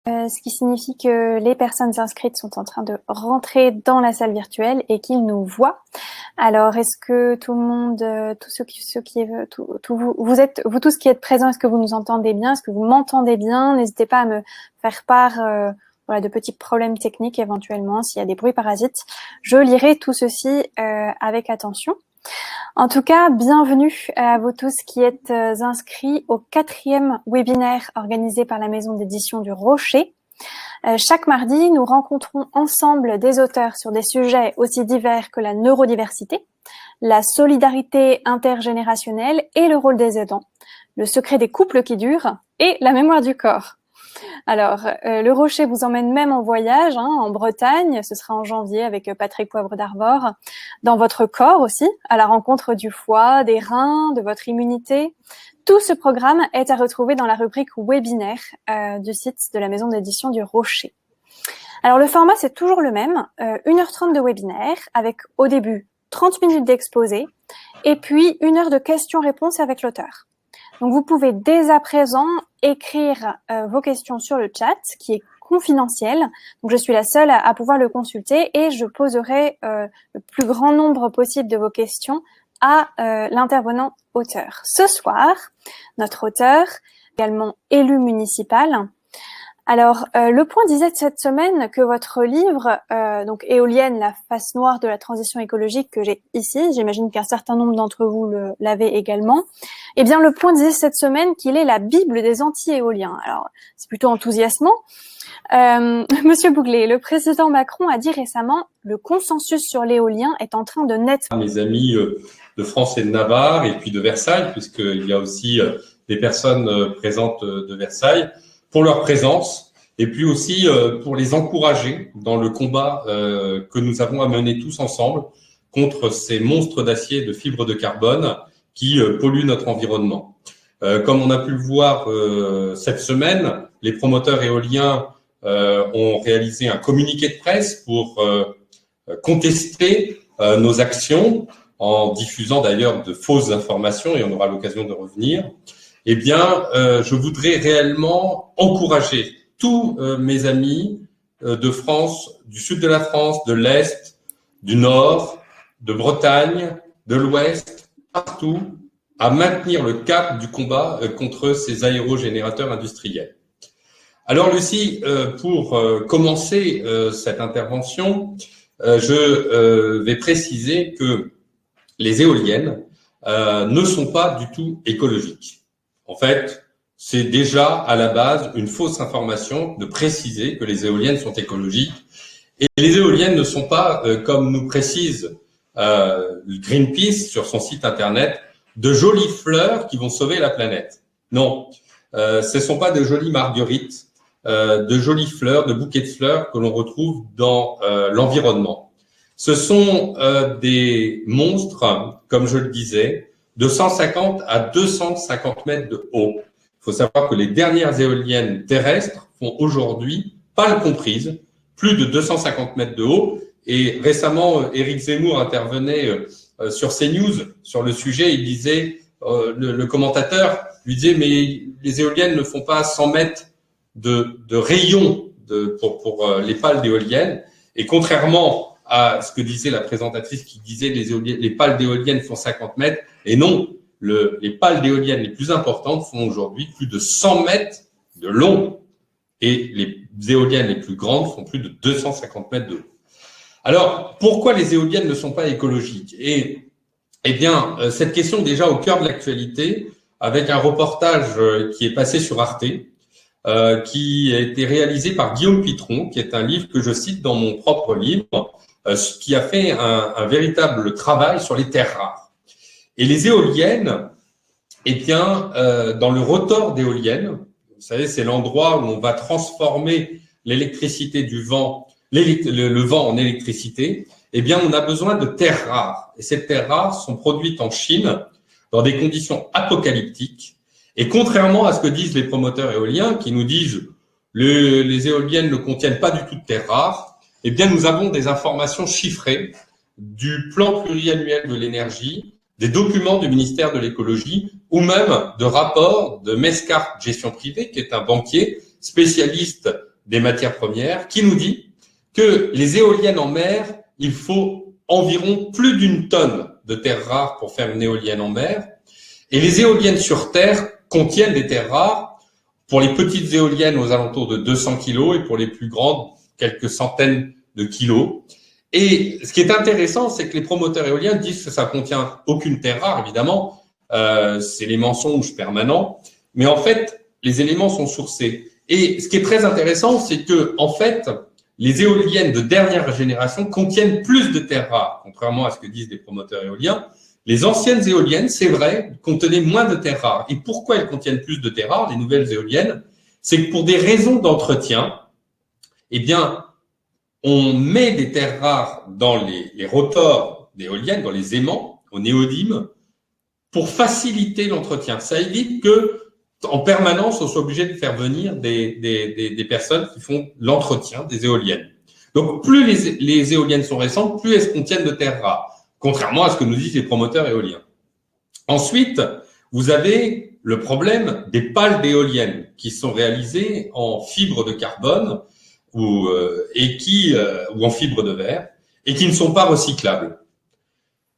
Ce qui signifie que les personnes inscrites sont en train de rentrer dans la salle virtuelle et qu'ils nous voient. Alors, est-ce que tout le monde, vous tous qui êtes présents, est-ce que vous nous entendez bien? Est-ce que vous m'entendez bien? N'hésitez pas à me faire part de petits problèmes techniques éventuellement, s'il y a des bruits parasites. Je lirai tout ceci avec attention. En tout cas, bienvenue à vous tous qui êtes inscrits au 4e webinaire organisé par la maison d'édition du Rocher. Chaque mardi, nous rencontrons ensemble des auteurs sur des sujets aussi divers que la neurodiversité, la solidarité intergénérationnelle et le rôle des aidants, le secret des couples qui durent et la mémoire du corps. Alors, le Rocher vous emmène même en voyage en Bretagne, ce sera en janvier avec Patrick Poivre d'Arvor, dans votre corps aussi, à la rencontre du foie, des reins, de votre immunité. Tout ce programme est à retrouver dans la rubrique webinaire du site de la maison d'édition du Rocher. Alors, le format, c'est toujours le même, 1h30 de webinaire, avec au début 30 minutes d'exposé, et puis 1 heure de questions-réponses avec l'auteur. Donc, vous pouvez dès à présent écrire vos questions sur le chat, qui est confidentiel. Donc, je suis la seule à pouvoir le consulter et je poserai le plus grand nombre possible de vos questions à l'intervenant auteur. Ce soir, notre auteur, également élu municipal. Alors, Le Point disait cette semaine que votre livre, donc Éolienne, la face noire de la transition écologique que j'ai ici, j'imagine qu'un certain nombre d'entre vous l'avez également, eh bien, Le Point disait cette semaine qu'il est la Bible des anti-éoliens. Alors, c'est plutôt enthousiasmant. Monsieur Bouglet, le président Macron a dit récemment « Le consensus sur l'éolien est en train de naître ». Mes amis de France et de Navarre, et puis de Versailles, puisqu'il y a aussi des personnes présentes de Versailles, pour leur présence, et puis aussi pour les encourager dans le combat que nous avons à mener tous ensemble contre ces monstres d'acier et de fibres de carbone qui polluent notre environnement. Comme on a pu le voir cette semaine, les promoteurs éoliens ont réalisé un communiqué de presse pour contester nos actions, en diffusant d'ailleurs de fausses informations, et on aura l'occasion de revenir. Eh bien, je voudrais réellement encourager tous mes amis de France, du sud de la France, de l'Est, du Nord, de Bretagne, de l'Ouest, partout, à maintenir le cap du combat contre ces aérogénérateurs industriels. Alors Lucie, pour commencer cette intervention, je vais préciser que les éoliennes ne sont pas du tout écologiques. En fait, c'est déjà à la base une fausse information de préciser que les éoliennes sont écologiques. Et les éoliennes ne sont pas, comme nous précise Greenpeace sur son site internet, de jolies fleurs qui vont sauver la planète. Non, ce ne sont pas de jolies marguerites, de jolies fleurs, de bouquets de fleurs que l'on retrouve dans l'environnement. Ce sont des monstres, comme je le disais, de 150 à 250 mètres de haut. Il faut savoir que les dernières éoliennes terrestres font aujourd'hui, pales comprises, plus de 250 mètres de haut. Et récemment, Éric Zemmour intervenait sur CNews sur le sujet. Il disait, le commentateur lui disait, mais les éoliennes ne font pas 100 mètres de rayon pour les pales d'éoliennes. Et contrairement à ce que disait la présentatrice qui disait les pales d'éoliennes font 50 mètres, et non, les pales d'éoliennes les plus importantes font aujourd'hui plus de 100 mètres de long, et les éoliennes les plus grandes font plus de 250 mètres de haut. Alors, pourquoi les éoliennes ne sont pas écologiques? Eh bien, cette question est déjà au cœur de l'actualité, avec un reportage qui est passé sur Arte, qui a été réalisé par Guillaume Pitron, qui est un livre que je cite dans mon propre livre, qui a fait un véritable travail sur les terres rares. Et les éoliennes, eh bien, dans le rotor d'éoliennes, vous savez, c'est l'endroit où on va transformer l'électricité du vent, le vent en électricité, eh bien, on a besoin de terres rares. Et ces terres rares sont produites en Chine dans des conditions apocalyptiques. Et contrairement à ce que disent les promoteurs éoliens, qui nous disent les éoliennes ne contiennent pas du tout de terres rares, eh bien, nous avons des informations chiffrées du plan pluriannuel de l'énergie, des documents du ministère de l'écologie, ou même de rapports de Mescart Gestion Privée, qui est un banquier spécialiste des matières premières, qui nous dit que les éoliennes en mer, il faut environ plus d'1 tonne de terres rares pour faire une éolienne en mer. Et les éoliennes sur terre contiennent des terres rares. Pour les petites éoliennes, aux alentours de 200 kilos, et pour les plus grandes, quelques centaines de kilos. Et ce qui est intéressant, c'est que les promoteurs éoliens disent que ça contient aucune terre rare, évidemment. C'est les mensonges permanents. Mais en fait, les éléments sont sourcés. Et ce qui est très intéressant, c'est que, en fait, les éoliennes de dernière génération contiennent plus de terres rares, contrairement à ce que disent les promoteurs éoliens. Les anciennes éoliennes, c'est vrai, contenaient moins de terres rares. Et pourquoi elles contiennent plus de terres rares, les nouvelles éoliennes? C'est que pour des raisons d'entretien, eh bien, on met des terres rares dans les rotors d'éoliennes, dans les aimants, au néodyme, pour faciliter l'entretien. Ça évite que, en permanence, on soit obligé de faire venir des personnes qui font l'entretien des éoliennes. Donc, plus les éoliennes sont récentes, plus elles contiennent de terres rares, contrairement à ce que nous disent les promoteurs éoliens. Ensuite, vous avez le problème des pales d'éoliennes qui sont réalisées en fibre de carbone ou en fibre de verre et qui ne sont pas recyclables.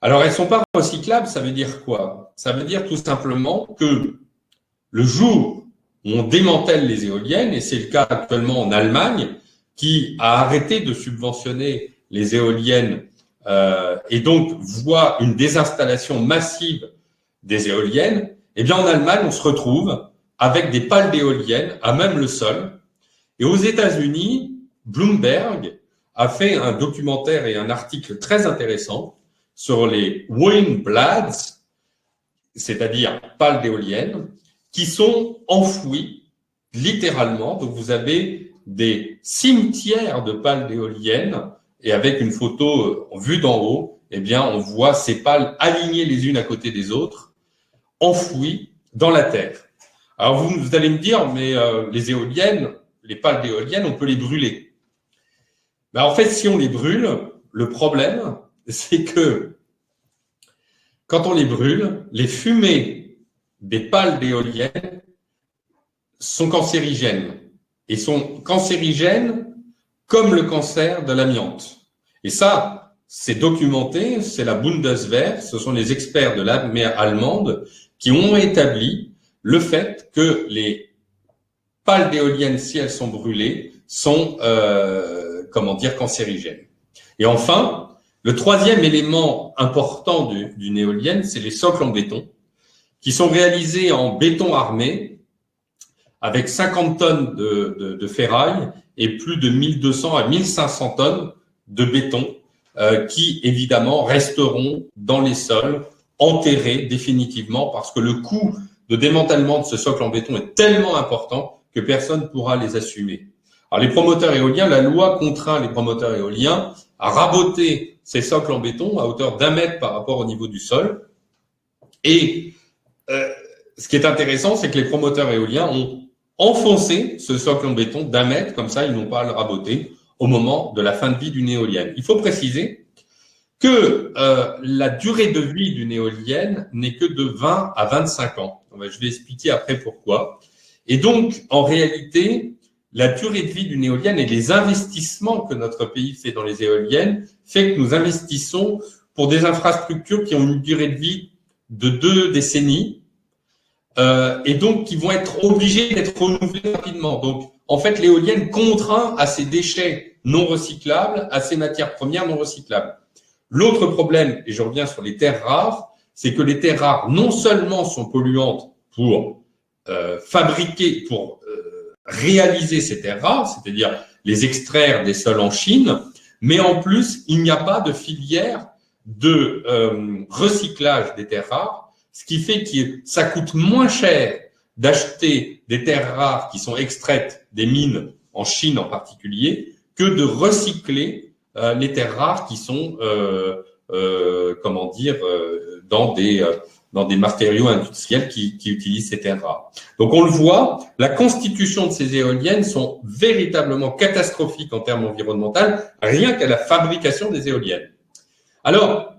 Alors, elles ne sont pas recyclables, ça veut dire quoi? Ça veut dire tout simplement que le jour où on démantèle les éoliennes, et c'est le cas actuellement en Allemagne, qui a arrêté de subventionner les éoliennes et donc voit une désinstallation massive des éoliennes, eh bien en Allemagne, on se retrouve avec des pales d'éoliennes à même le sol. Et aux États-Unis, Bloomberg a fait un documentaire et un article très intéressant sur les wind blads, c'est-à-dire pales d'éoliennes, qui sont enfouis littéralement. Donc vous avez des cimetières de pales d'éoliennes et avec une photo vue d'en haut, eh bien on voit ces pales alignées les unes à côté des autres, enfouies dans la terre. Alors vous allez me dire, mais les éoliennes, les pales d'éoliennes, on peut les brûler. Ben, en fait, si on les brûle, le problème, c'est que quand on les brûle, les fumées des pales d'éoliennes sont cancérigènes et sont cancérigènes comme le cancer de l'amiante. Et ça, c'est documenté, c'est la Bundeswehr, ce sont les experts de l'armée allemande qui ont établi le fait que les pales d'éoliennes, si elles sont brûlées, sont cancérigènes. Et enfin, le troisième élément important d'une éolienne, c'est les socles en béton, qui sont réalisés en béton armé avec 50 tonnes de ferraille et plus de 1200 à 1500 tonnes de béton qui, évidemment, resteront dans les sols, enterrés définitivement, parce que le coût de démantèlement de ce socle en béton est tellement important que personne ne pourra les assumer. Alors, les promoteurs éoliens, la loi contraint les promoteurs éoliens à raboter ces socles en béton à hauteur d'1 mètre par rapport au niveau du sol. Et ce qui est intéressant, c'est que les promoteurs éoliens ont enfoncé ce socle en béton d'1 mètre, comme ça, ils n'ont pas à le raboter au moment de la fin de vie d'une éolienne. Il faut préciser que la durée de vie d'une éolienne n'est que de 20 à 25 ans. Je vais expliquer après pourquoi. Et donc, en réalité, la durée de vie d'une éolienne et les investissements que notre pays fait dans les éoliennes fait que nous investissons pour des infrastructures qui ont une durée de vie de 2 décennies et donc qui vont être obligées d'être renouvelées rapidement. Donc, en fait, l'éolienne contraint à ces déchets non recyclables, à ces matières premières non recyclables. L'autre problème, et je reviens sur les terres rares, c'est que les terres rares non seulement sont polluantes pour réaliser ces terres rares, c'est-à-dire les extraire des sols en Chine, mais en plus, il n'y a pas de filière de recyclage des terres rares, ce qui fait que ça coûte moins cher d'acheter des terres rares qui sont extraites des mines en Chine en particulier que de recycler les terres rares qui sont dans des matériaux industriels qui utilisent ces terres rares. Donc on le voit, la constitution de ces éoliennes sont véritablement catastrophiques en termes environnementaux, rien qu'à la fabrication des éoliennes. Alors,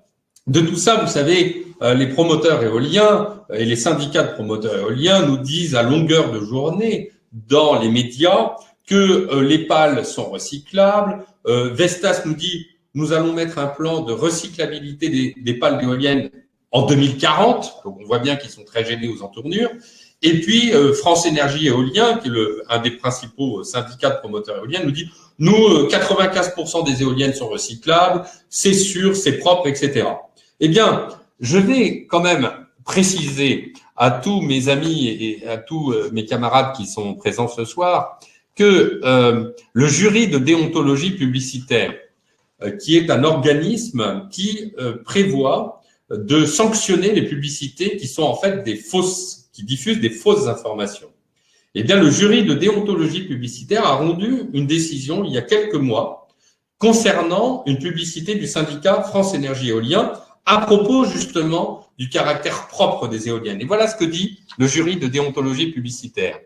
de tout ça, vous savez, les promoteurs éoliens et les syndicats de promoteurs éoliens nous disent à longueur de journée dans les médias que les pales sont recyclables. Vestas nous dit nous allons mettre un plan de recyclabilité des pales d'éoliennes en 2040. Donc on voit bien qu'ils sont très gênés aux entournures. Et puis France Énergie Éolien, qui est un des principaux syndicats de promoteurs éoliens, nous dit nous 95% des éoliennes sont recyclables, c'est sûr, c'est propre, etc. Eh bien, je vais quand même préciser à tous mes amis et à tous mes camarades qui sont présents ce soir que le jury de déontologie publicitaire, qui est un organisme qui prévoit de sanctionner les publicités qui sont en fait qui diffusent des fausses informations. Eh bien, le jury de déontologie publicitaire a rendu une décision il y a quelques mois concernant une publicité du syndicat France Énergie Éolien à propos justement du caractère propre des éoliennes. Et voilà ce que dit le jury de déontologie publicitaire.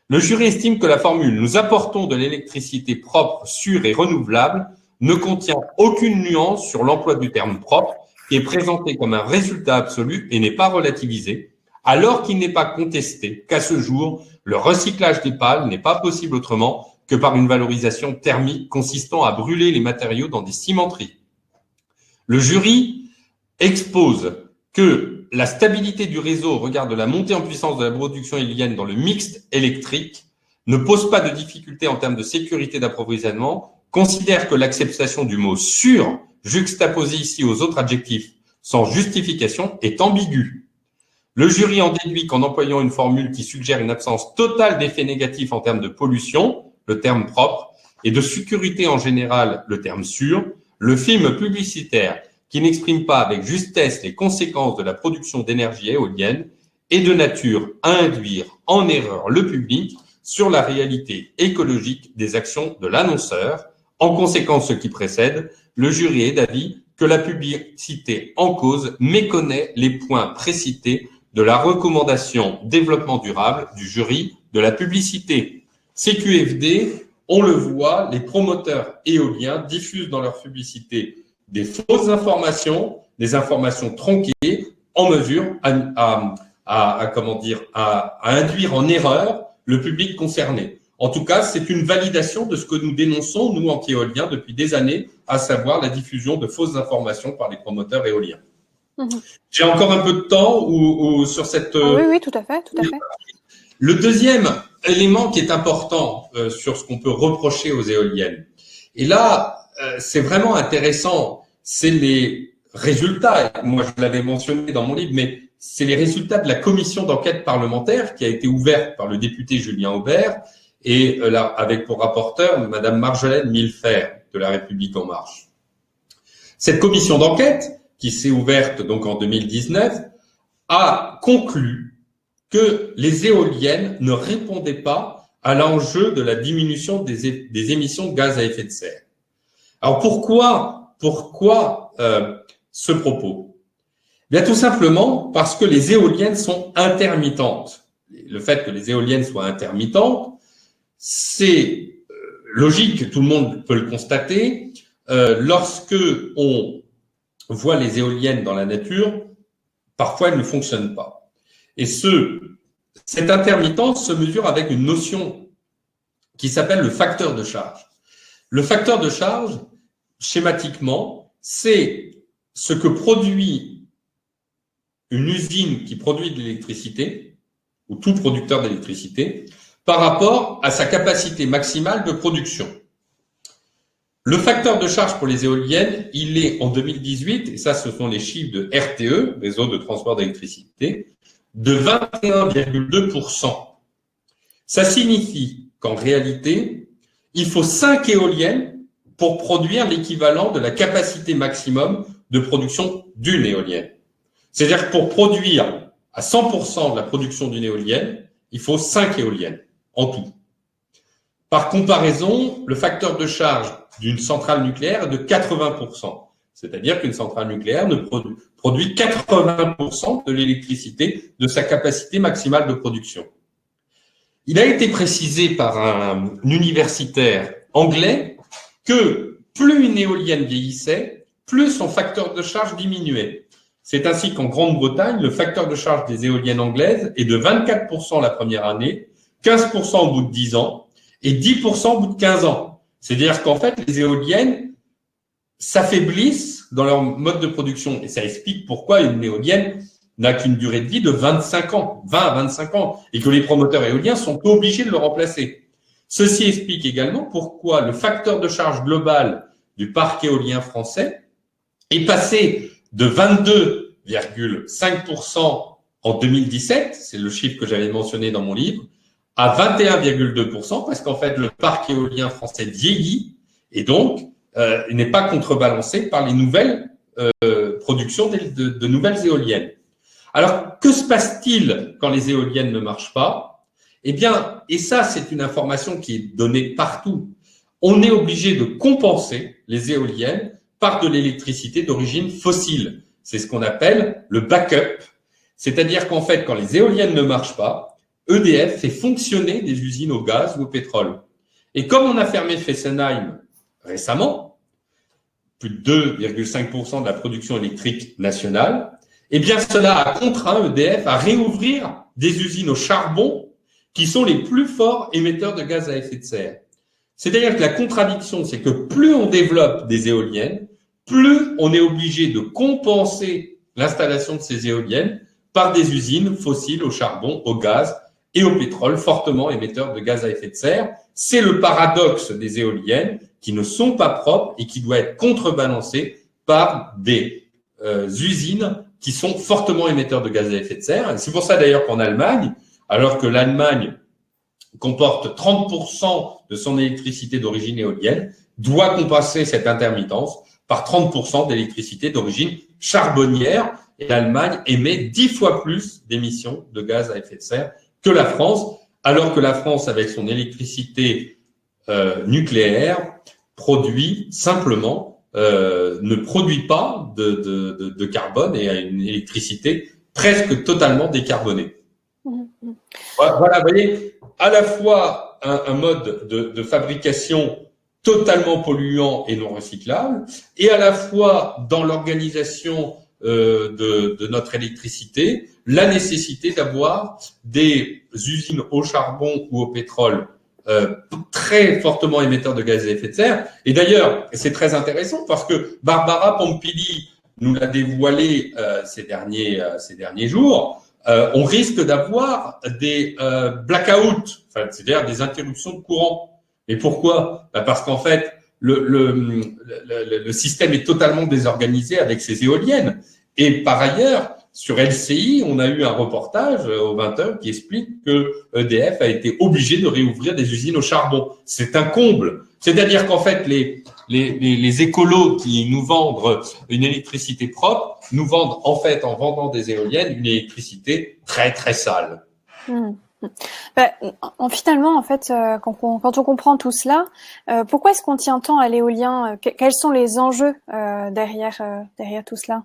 Le jury estime que la formule « Nous apportons de l'électricité propre, sûre et renouvelable » ne contient aucune nuance sur l'emploi du terme « propre » qui est présenté comme un résultat absolu et n'est pas relativisé, alors qu'il n'est pas contesté qu'à ce jour, le recyclage des pales n'est pas possible autrement que par une valorisation thermique consistant à brûler les matériaux dans des cimenteries. Le jury expose que la stabilité du réseau au regard de la montée en puissance de la production éolienne dans le mixte électrique ne pose pas de difficulté en termes de sécurité d'approvisionnement, considère que l'acceptation du mot « sûr » juxtaposé ici aux autres adjectifs sans justification est ambiguë. Le jury en déduit qu'en employant une formule qui suggère une absence totale d'effets négatifs en termes de pollution, le terme propre, et de sécurité en général, le terme sûr, le film publicitaire qui n'exprime pas avec justesse les conséquences de la production d'énergie éolienne est de nature à induire en erreur le public sur la réalité écologique des actions de l'annonceur. En conséquence, ce qui précède, le jury est d'avis que la publicité en cause méconnaît les points précités de la recommandation développement durable du jury de la publicité. CQFD, on le voit, les promoteurs éoliens diffusent dans leur publicité des fausses informations, des informations tronquées, en mesure à induire en erreur le public concerné. En tout cas, c'est une validation de ce que nous dénonçons, nous, anti-éoliens, depuis des années, à savoir la diffusion de fausses informations par les promoteurs éoliens. J'ai encore un peu de temps sur cette… Oui, tout à fait, tout à fait. Le deuxième élément qui est important sur ce qu'on peut reprocher aux éoliennes, et là, c'est vraiment intéressant, c'est les résultats, moi je l'avais mentionné dans mon livre, mais c'est les résultats de la commission d'enquête parlementaire qui a été ouverte par le député Julien Aubert et là, avec pour rapporteur Madame Marjolaine Millefer de La République En Marche. Cette commission d'enquête, qui s'est ouverte donc en 2019, a conclu que les éoliennes ne répondaient pas à l'enjeu de la diminution des émissions de gaz à effet de serre. Alors pourquoi ce propos? Bien tout simplement parce que les éoliennes sont intermittentes. Le fait que les éoliennes soient intermittentes, c'est logique, tout le monde peut le constater. Lorsque on voit les éoliennes dans la nature, parfois elles ne fonctionnent pas. Et cette intermittence se mesure avec une notion qui s'appelle le facteur de charge. Le facteur de charge, schématiquement, c'est ce que produit une usine qui produit de l'électricité, ou tout producteur d'électricité, par rapport à sa capacité maximale de production. Le facteur de charge pour les éoliennes, il est en 2018, et ça ce sont les chiffres de RTE, Réseau de transport d'électricité, de 21,2%. Ça signifie qu'en réalité, il faut 5 éoliennes pour produire l'équivalent de la capacité maximum de production d'une éolienne. C'est-à-dire que pour produire à 100% de la production d'une éolienne, il faut 5 éoliennes en tout. Par comparaison, le facteur de charge d'une centrale nucléaire est de 80%. C'est-à-dire qu'une centrale nucléaire ne produit 80% de l'électricité de sa capacité maximale de production. Il a été précisé par un universitaire anglais que plus une éolienne vieillissait, plus son facteur de charge diminuait. C'est ainsi qu'en Grande-Bretagne, le facteur de charge des éoliennes anglaises est de 24% la première année, 15% au bout de 10 ans, et 10% au bout de 15 ans. C'est-à-dire qu'en fait, les éoliennes s'affaiblissent dans leur mode de production. Et ça explique pourquoi une éolienne n'a qu'une durée de vie de 25 ans, 20 à 25 ans, et que les promoteurs éoliens sont obligés de le remplacer. Ceci explique également pourquoi le facteur de charge global du parc éolien français est passé de 22,5% en 2017, c'est le chiffre que j'avais mentionné dans mon livre, à 21,2%, parce qu'en fait, le parc éolien français vieillit et donc il n'est pas contrebalancé par les nouvelles productions de nouvelles éoliennes. Alors, que se passe-t-il quand les éoliennes ne marchent pas? Eh bien, et ça, c'est une information qui est donnée partout, on est obligé de compenser les éoliennes par de l'électricité d'origine fossile. C'est ce qu'on appelle le backup. C'est-à-dire qu'en fait, quand les éoliennes ne marchent pas, EDF fait fonctionner des usines au gaz ou au pétrole. Et comme on a fermé Fessenheim récemment, plus de 2,5% de la production électrique nationale, eh bien cela a contraint EDF à réouvrir des usines au charbon qui sont les plus forts émetteurs de gaz à effet de serre. C'est-à-dire que la contradiction, c'est que plus on développe des éoliennes, plus on est obligé de compenser l'installation de ces éoliennes par des usines fossiles au charbon, au gaz et au pétrole fortement émetteurs de gaz à effet de serre. C'est le paradoxe des éoliennes qui ne sont pas propres et qui doit être contrebalancé par des usines qui sont fortement émetteurs de gaz à effet de serre. C'est pour ça d'ailleurs qu'en Allemagne, alors que l'Allemagne comporte 30% de son électricité d'origine éolienne, doit compenser cette intermittence par 30% d'électricité d'origine charbonnière. Et l'Allemagne émet 10 fois plus d'émissions de gaz à effet de serre que la France, alors que la France, avec son électricité nucléaire, produit simplement, ne produit pas de carbone et a une électricité presque totalement décarbonée. Voilà, vous voyez, à la fois un mode de fabrication totalement polluant et non recyclable, et à la fois dans l'organisation de notre électricité, la nécessité d'avoir des usines au charbon ou au pétrole très fortement émetteurs de gaz à effet de serre. Et d'ailleurs, c'est très intéressant parce que Barbara Pompili nous l'a dévoilé ces derniers jours. On risque d'avoir des blackouts, c'est-à-dire des interruptions de courant. Et pourquoi? Parce qu'en fait, le système est totalement désorganisé avec ces éoliennes. Et par ailleurs, sur LCI, on a eu un reportage aux 20h qui explique que EDF a été obligé de réouvrir des usines au charbon. C'est un comble. C'est-à-dire qu'en fait, les écolos qui nous vendent une électricité propre, nous vendent en fait, en vendant des éoliennes, une électricité très très sale. Finalement, en fait, quand on comprend tout cela, pourquoi est-ce qu'on tient tant à l'éolien? Quels sont les enjeux derrière tout cela?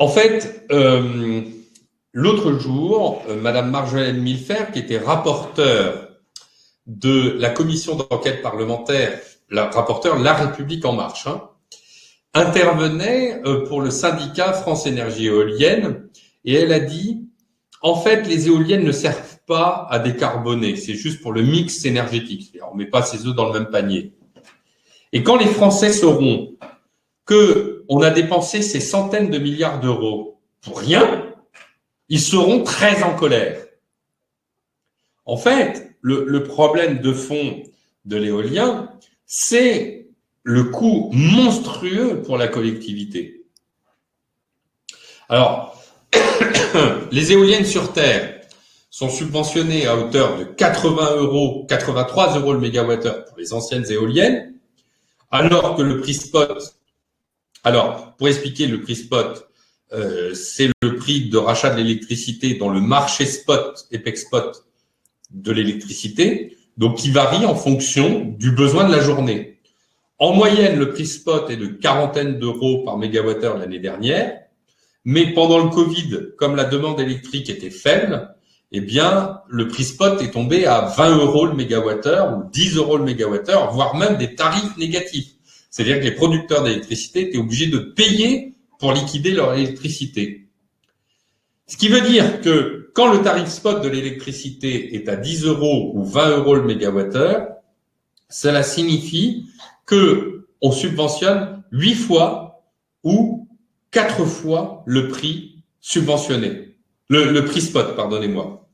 En fait, l'autre jour, Madame Marjolaine Milfer, qui était rapporteure de la commission d'enquête parlementaire, rapporteure La République en marche, intervenait pour le syndicat France Énergie Éolienne, et elle a dit, en fait, les éoliennes ne servent pas à décarboner, c'est juste pour le mix énergétique. On ne met pas ses œufs dans le même panier. Et quand les Français sauront qu'on a dépensé ces centaines de milliards d'euros pour rien, ils seront très en colère. En fait, le problème de fond de l'éolien, c'est le coût monstrueux pour la collectivité. Alors, les éoliennes sur Terre sont subventionnées à hauteur de 83 euros le mégawattheure pour les anciennes éoliennes, alors que le prix spot, alors pour expliquer le prix spot, c'est le prix de rachat de l'électricité dans le marché spot, EPEX spot de l'électricité, donc qui varie en fonction du besoin de la journée. En moyenne, le prix spot est de quarantaine d'euros par mégawattheure l'année dernière, mais pendant le Covid, comme la demande électrique était faible, eh bien, le prix spot est tombé à 20 euros le mégawattheure ou 10 euros le mégawattheure, voire même des tarifs négatifs. C'est-à-dire que les producteurs d'électricité étaient obligés de payer pour liquider leur électricité. Ce qui veut dire que quand le tarif spot de l'électricité est à 10 € ou 20 € le mégawattheure, cela signifie que on subventionne 8 fois ou 4 fois le prix subventionné, le prix spot, pardonnez-moi.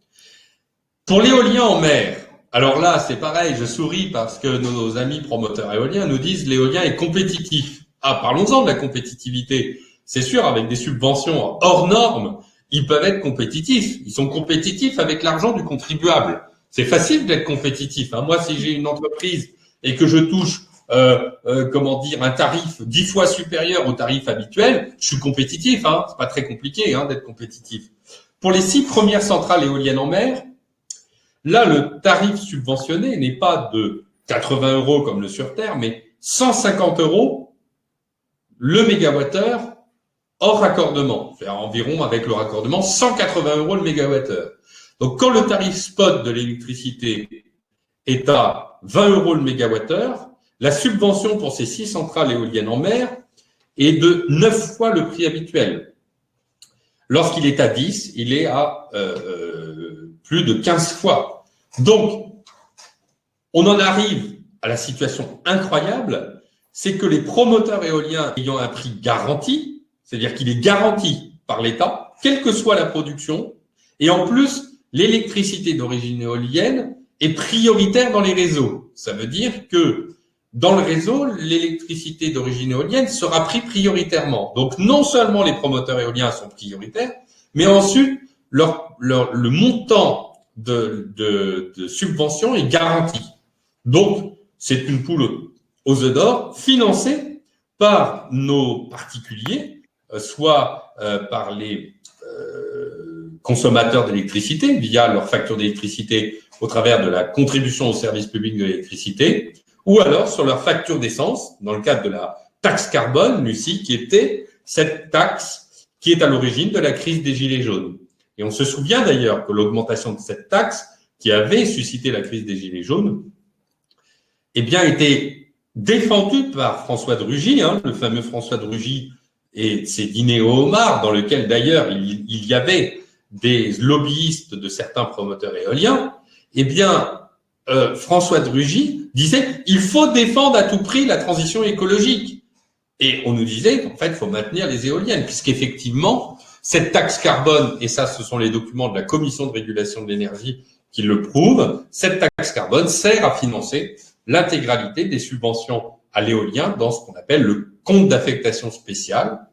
Pour l'éolien en mer, alors là, c'est pareil, je souris parce que nos amis promoteurs éoliens nous disent l'éolien est compétitif. Ah, parlons-en de la compétitivité. C'est sûr, avec des subventions hors normes, ils peuvent être compétitifs. Ils sont compétitifs avec l'argent du contribuable. C'est facile d'être compétitif. Moi, si j'ai une entreprise et que je touche, un tarif 10 fois supérieur au tarif habituel, je suis compétitif. C'est pas très compliqué d'être compétitif. Pour les 6 premières centrales éoliennes en mer, là, le tarif subventionné n'est pas de 80 € comme le sur Terre, mais 150 € le mégawattheure hors raccordement. C'est environ, avec le raccordement, 180 € le mégawattheure. Donc, quand le tarif spot de l'électricité est à 20 € le mégawattheure, la subvention pour ces 6 centrales éoliennes en mer est de 9 fois le prix habituel. Lorsqu'il est à 10, il est à plus de 15 fois. Donc, on en arrive à la situation incroyable, c'est que les promoteurs éoliens ayant un prix garanti, c'est-à-dire qu'il est garanti par l'État, quelle que soit la production, et en plus, l'électricité d'origine éolienne est prioritaire dans les réseaux. Ça veut dire que dans le réseau, l'électricité d'origine éolienne sera prise prioritairement. Donc, non seulement les promoteurs éoliens sont prioritaires, mais ensuite, le montant de subvention est garanti. Donc, c'est une poule aux œufs d'or financée par nos particuliers, soit par les consommateurs d'électricité via leur facture d'électricité au travers de la contribution au service public de l'électricité, ou alors sur leur facture d'essence, dans le cadre de la taxe carbone, Lucie, qui était cette taxe qui est à l'origine de la crise des Gilets jaunes. Et on se souvient d'ailleurs que l'augmentation de cette taxe, qui avait suscité la crise des Gilets jaunes, était défendue par François de Rugy, le fameux François de Rugy et ses dîners au homard, dans lequel d'ailleurs il y avait des lobbyistes de certains promoteurs éoliens. François de Rugy disait il faut défendre à tout prix la transition écologique. Et on nous disait qu'en fait, il faut maintenir les éoliennes, puisqu'effectivement, cette taxe carbone, et ça, ce sont les documents de la Commission de régulation de l'énergie qui le prouvent, cette taxe carbone sert à financer l'intégralité des subventions à l'éolien dans ce qu'on appelle le compte d'affectation spéciale.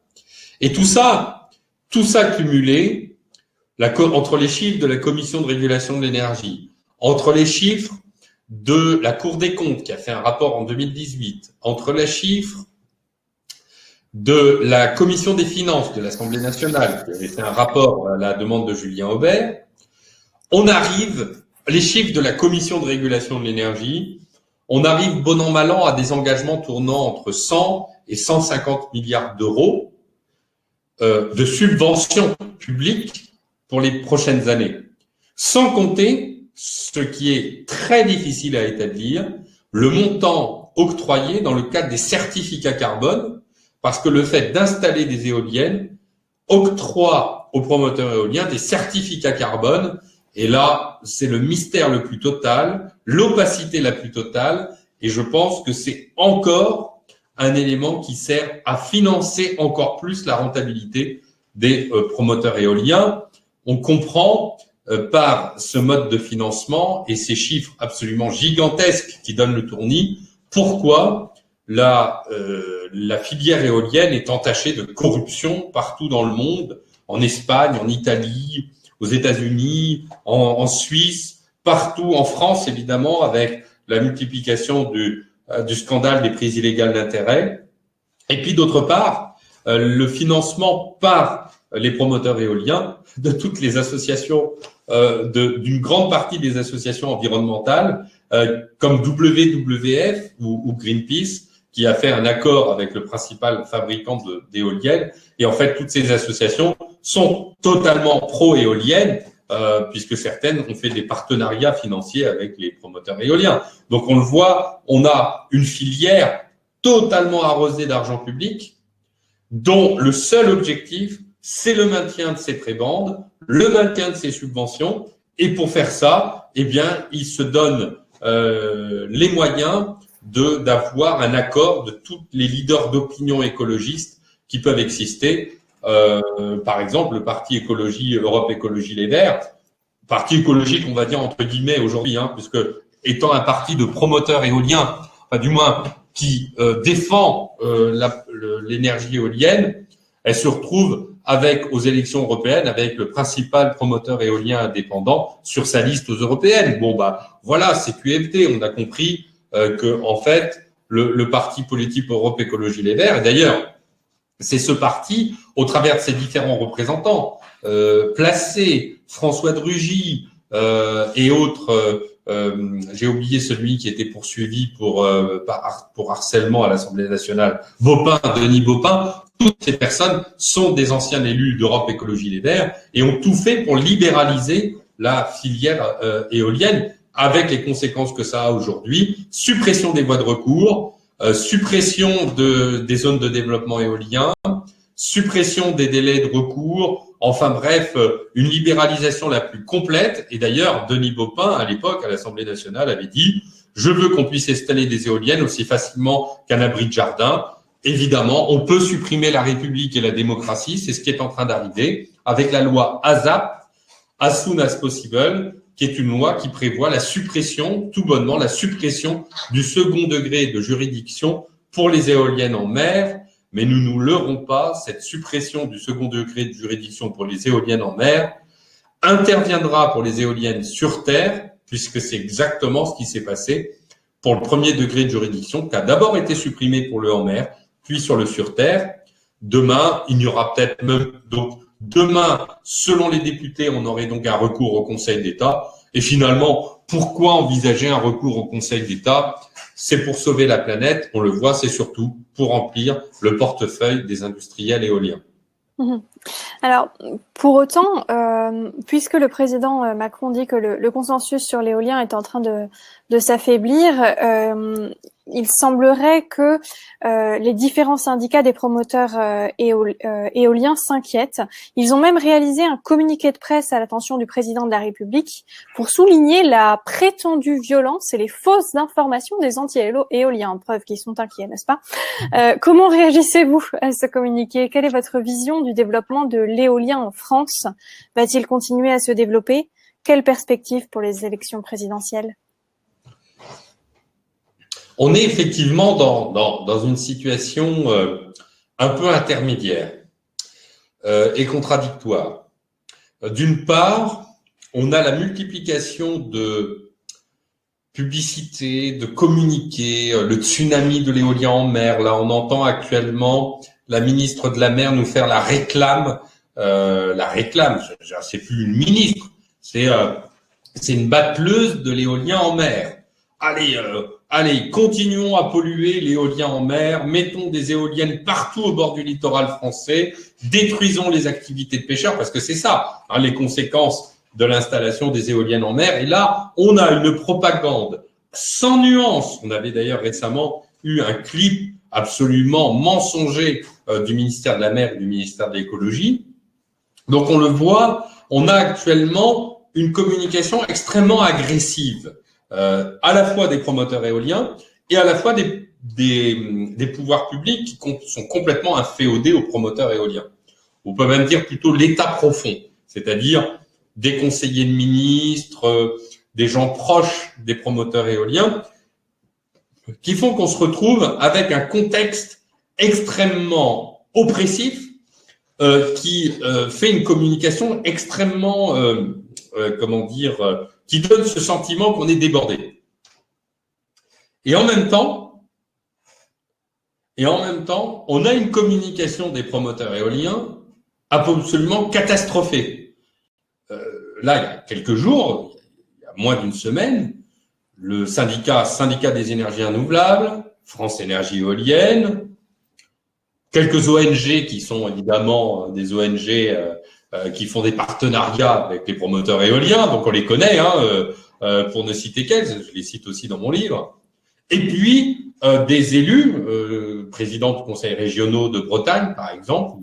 Et tout ça cumulé, entre les chiffres de la Commission de régulation de l'énergie, entre les chiffres de la Cour des comptes qui a fait un rapport en 2018, entre les chiffres de la Commission des finances de l'Assemblée nationale qui avait fait un rapport à la demande de Julien Aubert, les chiffres de la Commission de régulation de l'énergie, on arrive bon an mal an à des engagements tournant entre 100 et 150 milliards d'euros de subventions publiques pour les prochaines années. Sans compter, ce qui est très difficile à établir, le montant octroyé dans le cadre des certificats carbone, parce que le fait d'installer des éoliennes octroie aux promoteurs éoliens des certificats carbone. Et là, c'est le mystère le plus total, l'opacité la plus totale. Et je pense que c'est encore un élément qui sert à financer encore plus la rentabilité des promoteurs éoliens. On comprend par ce mode de financement et ces chiffres absolument gigantesques qui donnent le tournis, pourquoi la filière éolienne est entachée de corruption partout dans le monde, en Espagne, en Italie, aux États-Unis, en Suisse, partout, en France évidemment, avec la multiplication du scandale des prises illégales d'intérêt. Et puis d'autre part, le financement par les promoteurs éoliens de toutes les associations, d'une grande partie des associations environnementales, comme WWF ou Greenpeace, qui a fait un accord avec le principal fabricant d'éoliennes. Et en fait, toutes ces associations sont totalement pro-éoliennes, puisque certaines ont fait des partenariats financiers avec les promoteurs éoliens. Donc on le voit, on a une filière totalement arrosée d'argent public, dont le seul objectif, c'est le maintien de ces prébendes, le maintien de ces subventions. Et pour faire ça, eh bien, ils se donnent les moyens d'avoir un accord de tous les leaders d'opinion écologistes qui peuvent exister. Par exemple, le parti écologie, Europe Écologie Les Verts, parti écologique, on va dire entre guillemets aujourd'hui, puisque étant un parti de promoteurs éoliens, enfin du moins qui défend l'énergie éolienne, elle se retrouve aux élections européennes avec le principal promoteur éolien indépendant sur sa liste aux européennes. Bon voilà, c'est QFD. On a compris que en fait le parti politique Europe Écologie Les Verts, et d'ailleurs c'est ce parti, au travers de ses différents représentants, Placé, François de Rugy et autres. J'ai oublié celui qui était poursuivi pour harcèlement à l'Assemblée nationale, Denis Baupin. Toutes ces personnes sont des anciens élus d'Europe Écologie Les Verts et ont tout fait pour libéraliser la filière éolienne, avec les conséquences que ça a aujourd'hui: suppression des voies de recours, suppression des zones de développement éolien, suppression des délais de recours, enfin bref, une libéralisation la plus complète. Et d'ailleurs, Denis Baupin, à l'époque, à l'Assemblée nationale, avait dit « Je veux qu'on puisse installer des éoliennes aussi facilement qu'un abri de jardin ». Évidemment, on peut supprimer la République et la démocratie, c'est ce qui est en train d'arriver, avec la loi ASAP, As Soon As Possible, qui est une loi qui prévoit la suppression, tout bonnement, la suppression du second degré de juridiction pour les éoliennes en mer. Mais nous ne leurrons pas, cette suppression du second degré de juridiction pour les éoliennes en mer interviendra pour les éoliennes sur terre, puisque c'est exactement ce qui s'est passé pour le premier degré de juridiction, qui a d'abord été supprimé pour le en mer, puis sur le sur terre. Demain, il y aura peut-être même, donc demain, selon les députés, on aurait donc un recours au Conseil d'État. Et finalement, pourquoi envisager un recours au Conseil d'État? C'est pour sauver la planète, on le voit, c'est surtout pour remplir le portefeuille des industriels éoliens. Alors, pour autant, puisque le président Macron dit que le consensus sur l'éolien est en train de s'affaiblir, il semblerait que les différents syndicats des promoteurs éoliens s'inquiètent. Ils ont même réalisé un communiqué de presse à l'attention du président de la République pour souligner la prétendue violence et les fausses informations des anti-éoliens, preuve qu'ils sont inquiets, n'est-ce pas? Comment réagissez-vous à ce communiqué? Quelle est votre vision du développement de l'éolien en France? Va-t-il continuer à se développer? Quelle perspective pour les élections présidentielles? On est effectivement dans une situation un peu intermédiaire et contradictoire. D'une part, on a la multiplication de publicités, de communiqués, le tsunami de l'éolien en mer. Là, on entend actuellement la ministre de la Mer nous faire la réclame. C'est plus une ministre, c'est une batteleuse de l'éolien en mer. Allez, continuons à polluer l'éolien en mer, mettons des éoliennes partout au bord du littoral français, détruisons les activités de pêcheurs, parce que c'est ça, les conséquences de l'installation des éoliennes en mer. Et là, on a une propagande sans nuance. On avait d'ailleurs récemment eu un clip absolument mensonger du ministère de la Mer et du ministère de l'Écologie. Donc on le voit, on a actuellement une communication extrêmement agressive, à la fois des promoteurs éoliens et à la fois des pouvoirs publics qui sont complètement inféodés aux promoteurs éoliens. On peut même dire plutôt l'État profond, c'est-à-dire des conseillers de ministres, des gens proches des promoteurs éoliens, qui font qu'on se retrouve avec un contexte extrêmement oppressif, qui fait une communication extrêmement, qui donne ce sentiment qu'on est débordé. Et en même temps, on a une communication des promoteurs éoliens absolument catastrophée. Là, il y a quelques jours, il y a moins d'une semaine, le syndicat des énergies renouvelables, France Énergie Éolienne, quelques ONG qui sont évidemment des ONG qui font des partenariats avec les promoteurs éoliens, donc on les connaît, pour ne citer qu'elles, je les cite aussi dans mon livre. Et puis des élus, présidents de conseils régionaux de Bretagne par exemple,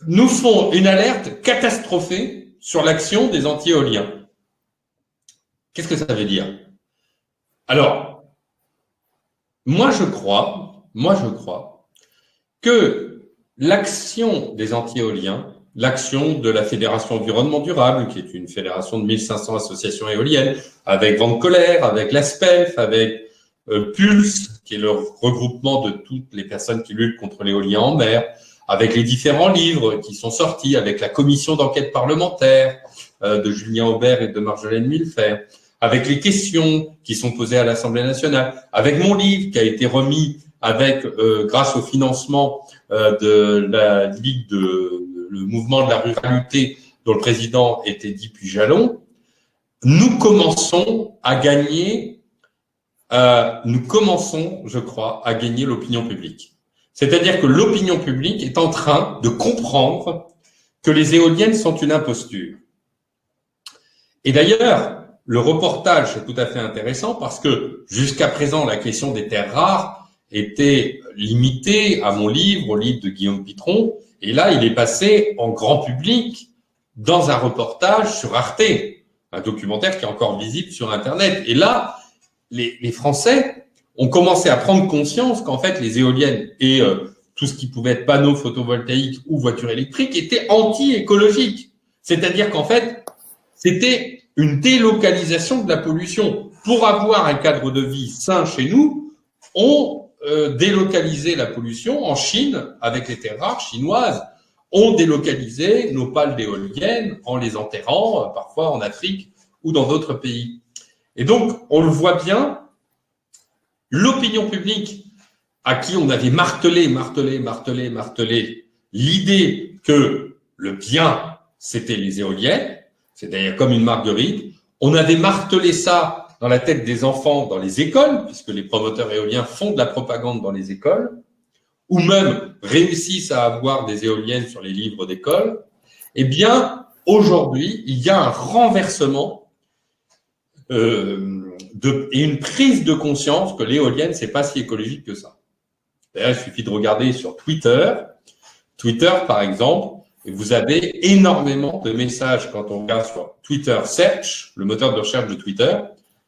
nous font une alerte catastrophée sur l'action des anti-éoliens. Qu'est-ce que ça veut dire? Alors, moi je crois que l'action des anti-éoliens, l'action de la Fédération Environnement Durable, qui est une fédération de 1500 associations éoliennes, avec Vent de Colère, avec l'ASPEF, avec Pulse, qui est le regroupement de toutes les personnes qui luttent contre l'éolien en mer, avec les différents livres qui sont sortis, avec la commission d'enquête parlementaire de Julien Aubert et de Marjolaine Milfer, avec les questions qui sont posées à l'Assemblée nationale, avec mon livre qui a été remis avec grâce au financement de la Ligue le mouvement de la ruralité dont le président était Guy Pujalon, nous commençons, je crois, à gagner l'opinion publique. C'est-à-dire que l'opinion publique est en train de comprendre que les éoliennes sont une imposture. Et d'ailleurs, le reportage est tout à fait intéressant parce que jusqu'à présent, la question des terres rares était limitée à mon livre, au livre de Guillaume Pitron, et là, il est passé en grand public dans un reportage sur Arte, un documentaire qui est encore visible sur Internet. Et là, les Français ont commencé à prendre conscience qu'en fait, les éoliennes et tout ce qui pouvait être panneaux photovoltaïques ou voitures électriques étaient anti-écologiques. C'est-à-dire qu'en fait, c'était une délocalisation de la pollution. Pour avoir un cadre de vie sain chez nous, on délocalisé la pollution en Chine avec les terres rares chinoises, ont délocalisé nos pales d'éoliennes en les enterrant, parfois en Afrique ou dans d'autres pays. Et donc, on le voit bien, l'opinion publique à qui on avait martelé l'idée que le bien, c'était les éoliennes, c'est d'ailleurs comme une marguerite, on avait martelé ça dans la tête des enfants dans les écoles, puisque les promoteurs éoliens font de la propagande dans les écoles, ou même réussissent à avoir des éoliennes sur les livres d'école, eh bien, aujourd'hui, il y a un renversement et une prise de conscience que l'éolienne, c'est pas si écologique que ça. D'ailleurs, il suffit de regarder sur Twitter. Twitter, par exemple, et vous avez énormément de messages quand on regarde sur Twitter Search, le moteur de recherche de Twitter.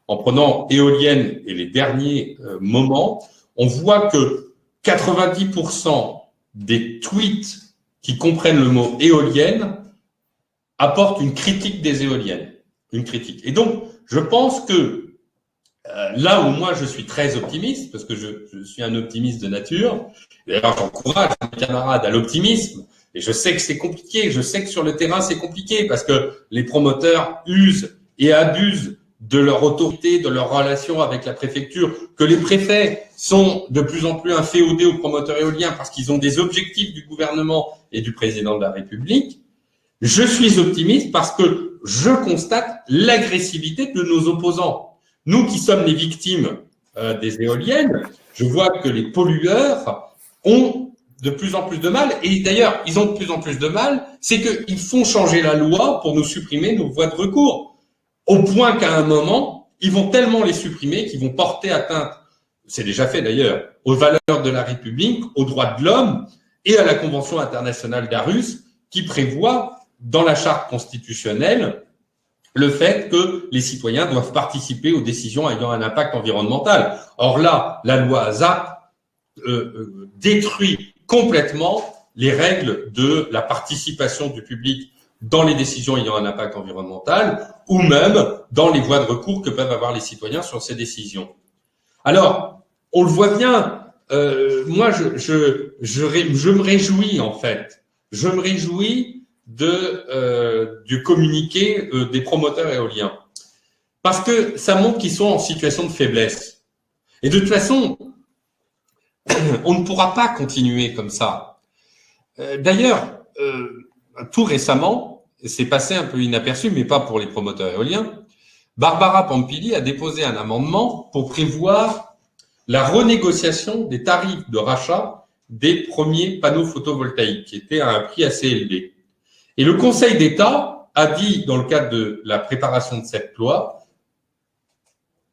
En prenant éolienne et les derniers moments, on voit que 90% des tweets qui comprennent le mot éolienne apportent une critique des éoliennes. Une critique. Et donc, je pense que là où moi je suis très optimiste, parce que je suis un optimiste de nature, d'ailleurs j'encourage mes camarades à l'optimisme, et je sais que c'est compliqué, je sais que sur le terrain c'est compliqué, parce que les promoteurs usent et abusent de leur autorité, de leur relation avec la préfecture, que les préfets sont de plus en plus inféodés aux promoteurs éoliens parce qu'ils ont des objectifs du gouvernement et du président de la République. Je suis optimiste parce que je constate l'agressivité de nos opposants. Nous qui sommes les victimes des éoliennes, je vois que les pollueurs ont de plus en plus de mal, et d'ailleurs, ils ont de plus en plus de mal, c'est qu'ils font changer la loi pour nous supprimer nos voies de recours. Au point qu'à un moment, ils vont tellement les supprimer qu'ils vont porter atteinte, c'est déjà fait d'ailleurs, aux valeurs de la République, aux droits de l'homme et à la Convention internationale d'Aarhus qui prévoit dans la charte constitutionnelle le fait que les citoyens doivent participer aux décisions ayant un impact environnemental. Or là, la loi ASAP détruit complètement les règles de la participation du public dans les décisions ayant un impact environnemental ou même dans les voies de recours que peuvent avoir les citoyens sur ces décisions. Alors, on le voit bien, moi je me réjouis en fait, je me réjouis du communiqué des promoteurs éoliens parce que ça montre qu'ils sont en situation de faiblesse. Et de toute façon, on ne pourra pas continuer comme ça. D'ailleurs, tout récemment, c'est passé un peu inaperçu, mais pas pour les promoteurs éoliens, Barbara Pampili a déposé un amendement pour prévoir la renégociation des tarifs de rachat des premiers panneaux photovoltaïques, qui étaient à un prix assez élevé. Et le Conseil d'État a dit, dans le cadre de la préparation de cette loi,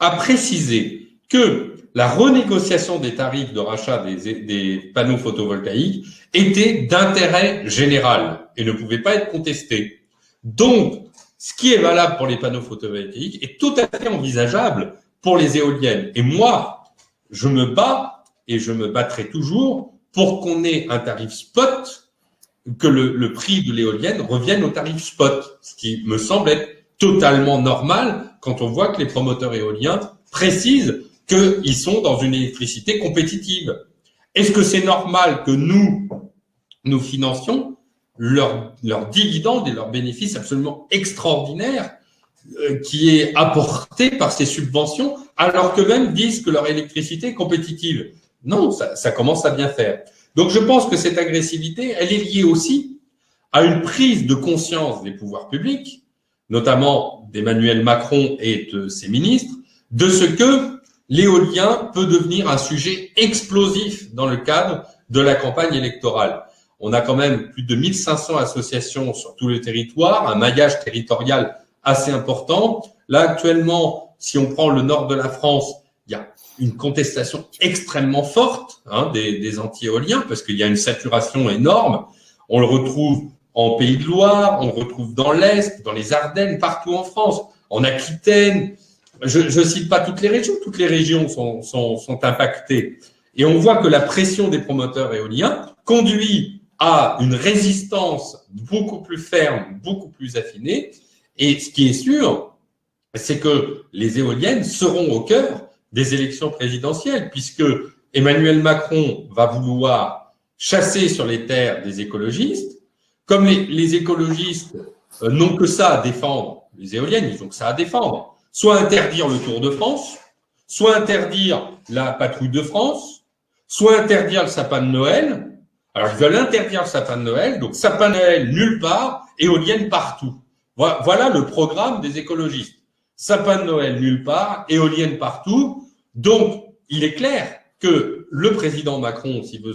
a précisé que la renégociation des tarifs de rachat des panneaux photovoltaïques était d'intérêt général et ne pouvait pas être contesté. Donc, ce qui est valable pour les panneaux photovoltaïques est tout à fait envisageable pour les éoliennes. Et moi, je me bats et je me battrai toujours pour qu'on ait un tarif spot, que le prix de l'éolienne revienne au tarif spot, ce qui me semble être totalement normal quand on voit que les promoteurs éoliens précisent qu'ils sont dans une électricité compétitive. Est-ce que c'est normal que nous financions leurs dividendes et leurs bénéfices absolument extraordinaires qui est apporté par ces subventions, alors qu'eux-mêmes disent que leur électricité est compétitive? Non, ça commence à bien faire. Donc je pense que cette agressivité, elle est liée aussi à une prise de conscience des pouvoirs publics, notamment d'Emmanuel Macron et de ses ministres, de ce que l'éolien peut devenir un sujet explosif dans le cadre de la campagne électorale. On a quand même plus de 1500 associations sur tout le territoire, un maillage territorial assez important. Là, actuellement, si on prend le nord de la France, il y a une contestation extrêmement forte des anti-éoliens parce qu'il y a une saturation énorme. On le retrouve en Pays de Loire, on le retrouve dans l'Est, dans les Ardennes, partout en France, en Aquitaine. Je cite pas toutes les régions sont impactées. Et on voit que la pression des promoteurs éoliens conduit à une résistance beaucoup plus ferme, beaucoup plus affinée. Et ce qui est sûr, c'est que les éoliennes seront au cœur des élections présidentielles, puisque Emmanuel Macron va vouloir chasser sur les terres des écologistes. Comme les écologistes n'ont que ça à défendre, les éoliennes, ils ont que ça à défendre. Soit interdire le Tour de France, soit interdire la patrouille de France, soit interdire le sapin de Noël. Alors, ils veulent interdire le sapin de Noël, donc sapin de Noël nulle part, éoliennes partout. Voilà le programme des écologistes. Sapin de Noël nulle part, éoliennes partout. Donc, il est clair que le président Macron, s'il veut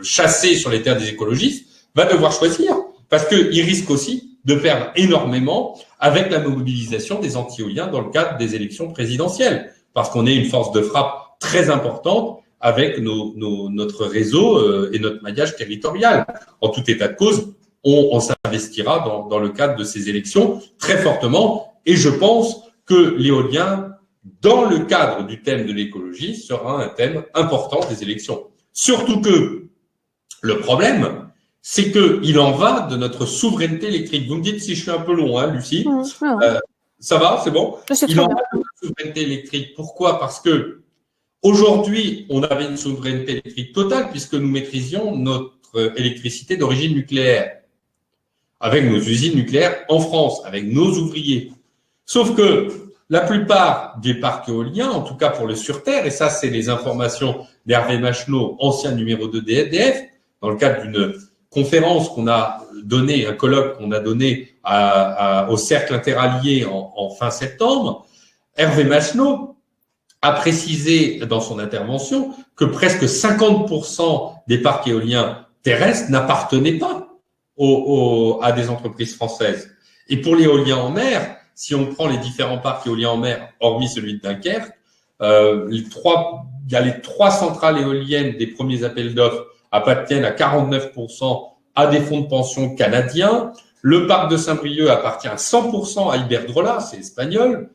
chasser sur les terres des écologistes, va devoir choisir, parce qu'il risque aussi de perdre énormément avec la mobilisation des anti-éoliens dans le cadre des élections présidentielles, parce qu'on est une force de frappe très importante avec notre réseau et notre maillage territorial. En tout état de cause, on s'investira dans le cadre de ces élections très fortement, et je pense que l'éolien, dans le cadre du thème de l'écologie, sera un thème important des élections. Surtout que le problème, c'est qu'il en va de notre souveraineté électrique. Vous me dites si je suis un peu long, hein, Lucie. Ça va, c'est bon? Il en va de notre souveraineté électrique. Pourquoi? Parce que aujourd'hui, on avait une souveraineté électrique totale puisque nous maîtrisions notre électricité d'origine nucléaire, avec nos usines nucléaires en France, avec nos ouvriers. Sauf que la plupart des parcs éoliens, en tout cas pour le sur-terre, et ça c'est les informations d'Hervé Macheneau, ancien numéro 2 d'EDF, dans le cadre d'une conférence qu'on a donnée, un colloque qu'on a donné au Cercle interallié en fin septembre, Hervé Macheneau a précisé dans son intervention que presque 50% des parcs éoliens terrestres n'appartenaient pas à des entreprises françaises. Et pour l'éolien en mer, si on prend les différents parcs éoliens en mer, hormis celui de Dunkerque, il y a les 3 centrales éoliennes des premiers appels d'offres appartiennent à 49% à des fonds de pension canadiens. Le parc de Saint-Brieuc appartient à 100% à Iberdrola, c'est espagnol.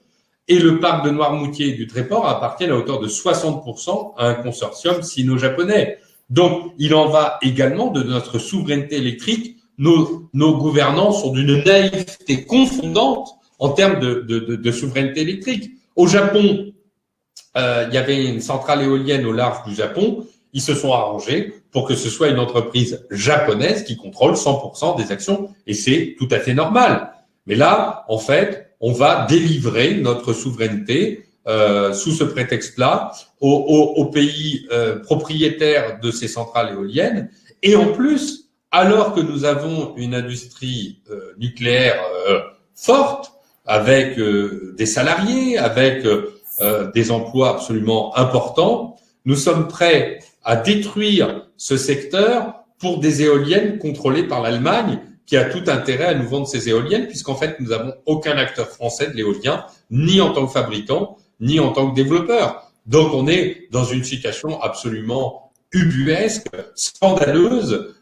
Et le parc de Noirmoutier et du Tréport appartiennent à hauteur de 60% à un consortium sino-japonais. Donc, il en va également de notre souveraineté électrique. Nos gouvernants sont d'une naïveté confondante en termes de souveraineté électrique. Au Japon, il y avait une centrale éolienne au large du Japon. Ils se sont arrangés pour que ce soit une entreprise japonaise qui contrôle 100% des actions, et c'est tout à fait normal. Mais là, en fait, on va délivrer notre souveraineté sous ce prétexte-là aux pays propriétaires de ces centrales éoliennes. Et en plus, alors que nous avons une industrie nucléaire forte, avec des salariés, avec des emplois absolument importants, nous sommes prêts à détruire ce secteur pour des éoliennes contrôlées par l'Allemagne, qui a tout intérêt à nous vendre ces éoliennes, puisqu'en fait, nous n'avons aucun acteur français de l'éolien, ni en tant que fabricant, ni en tant que développeur. Donc, on est dans une situation absolument ubuesque, scandaleuse,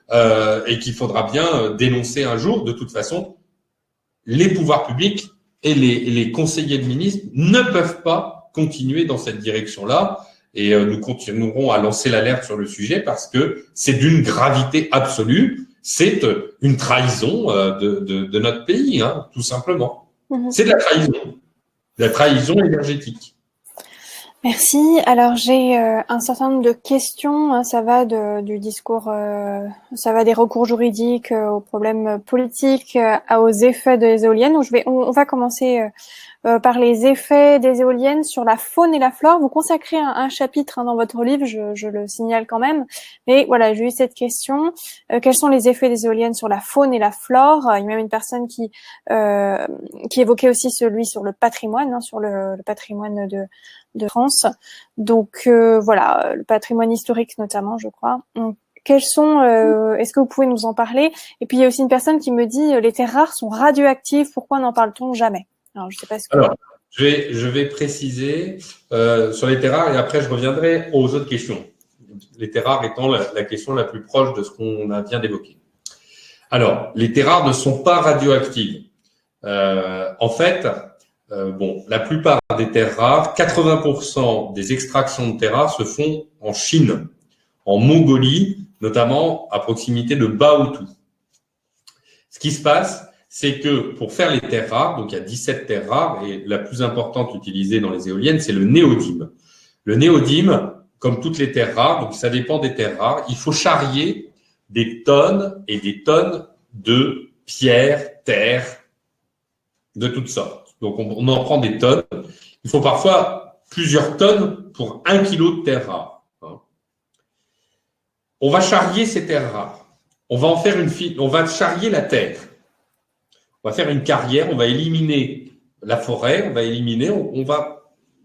et qu'il faudra bien dénoncer un jour. De toute façon, les pouvoirs publics et les conseillers de ministres ne peuvent pas continuer dans cette direction-là. Et nous continuerons à lancer l'alerte sur le sujet parce que c'est d'une gravité absolue. C'est une trahison de notre pays, hein, tout simplement. C'est de la trahison énergétique. Merci. Alors j'ai un certain nombre de questions. Hein, ça va du discours, ça va des recours juridiques aux problèmes politiques, aux effets des éoliennes. Donc on va commencer par les effets des éoliennes sur la faune et la flore. Vous consacrez un chapitre dans votre livre, je le signale quand même. Mais voilà, j'ai eu cette question. Quels sont les effets des éoliennes sur la faune et la flore? Il y a même une personne qui évoquait aussi celui sur le patrimoine, hein, sur le patrimoine de France. Donc voilà, le patrimoine historique notamment, je crois. Donc, quels sont, est-ce que vous pouvez nous en parler? Et puis il y a aussi une personne qui me dit les terres rares sont radioactives, pourquoi n'en parle-t-on jamais? Alors je sais pas ce que... Alors, je vais préciser sur les terres rares et après je reviendrai aux autres questions. Les terres rares étant la question la plus proche de ce qu'on vient d'évoquer. Alors, les terres rares ne sont pas radioactives. En fait, la plupart des terres rares, 80% des extractions de terres rares se font en Chine, en Mongolie, notamment à proximité de Baotou. Ce qui se passe, c'est que pour faire les terres rares, donc il y a 17 terres rares et la plus importante utilisée dans les éoliennes, c'est le néodyme. Le néodyme, comme toutes les terres rares, donc ça dépend des terres rares, il faut charrier des tonnes et des tonnes de pierres, terre, de toutes sortes. Donc on en prend des tonnes. Il faut parfois plusieurs tonnes pour 1 kilo de terres rares. On va charrier ces terres rares. On va en faire on va charrier la terre. On va faire une carrière, on va éliminer la forêt, on va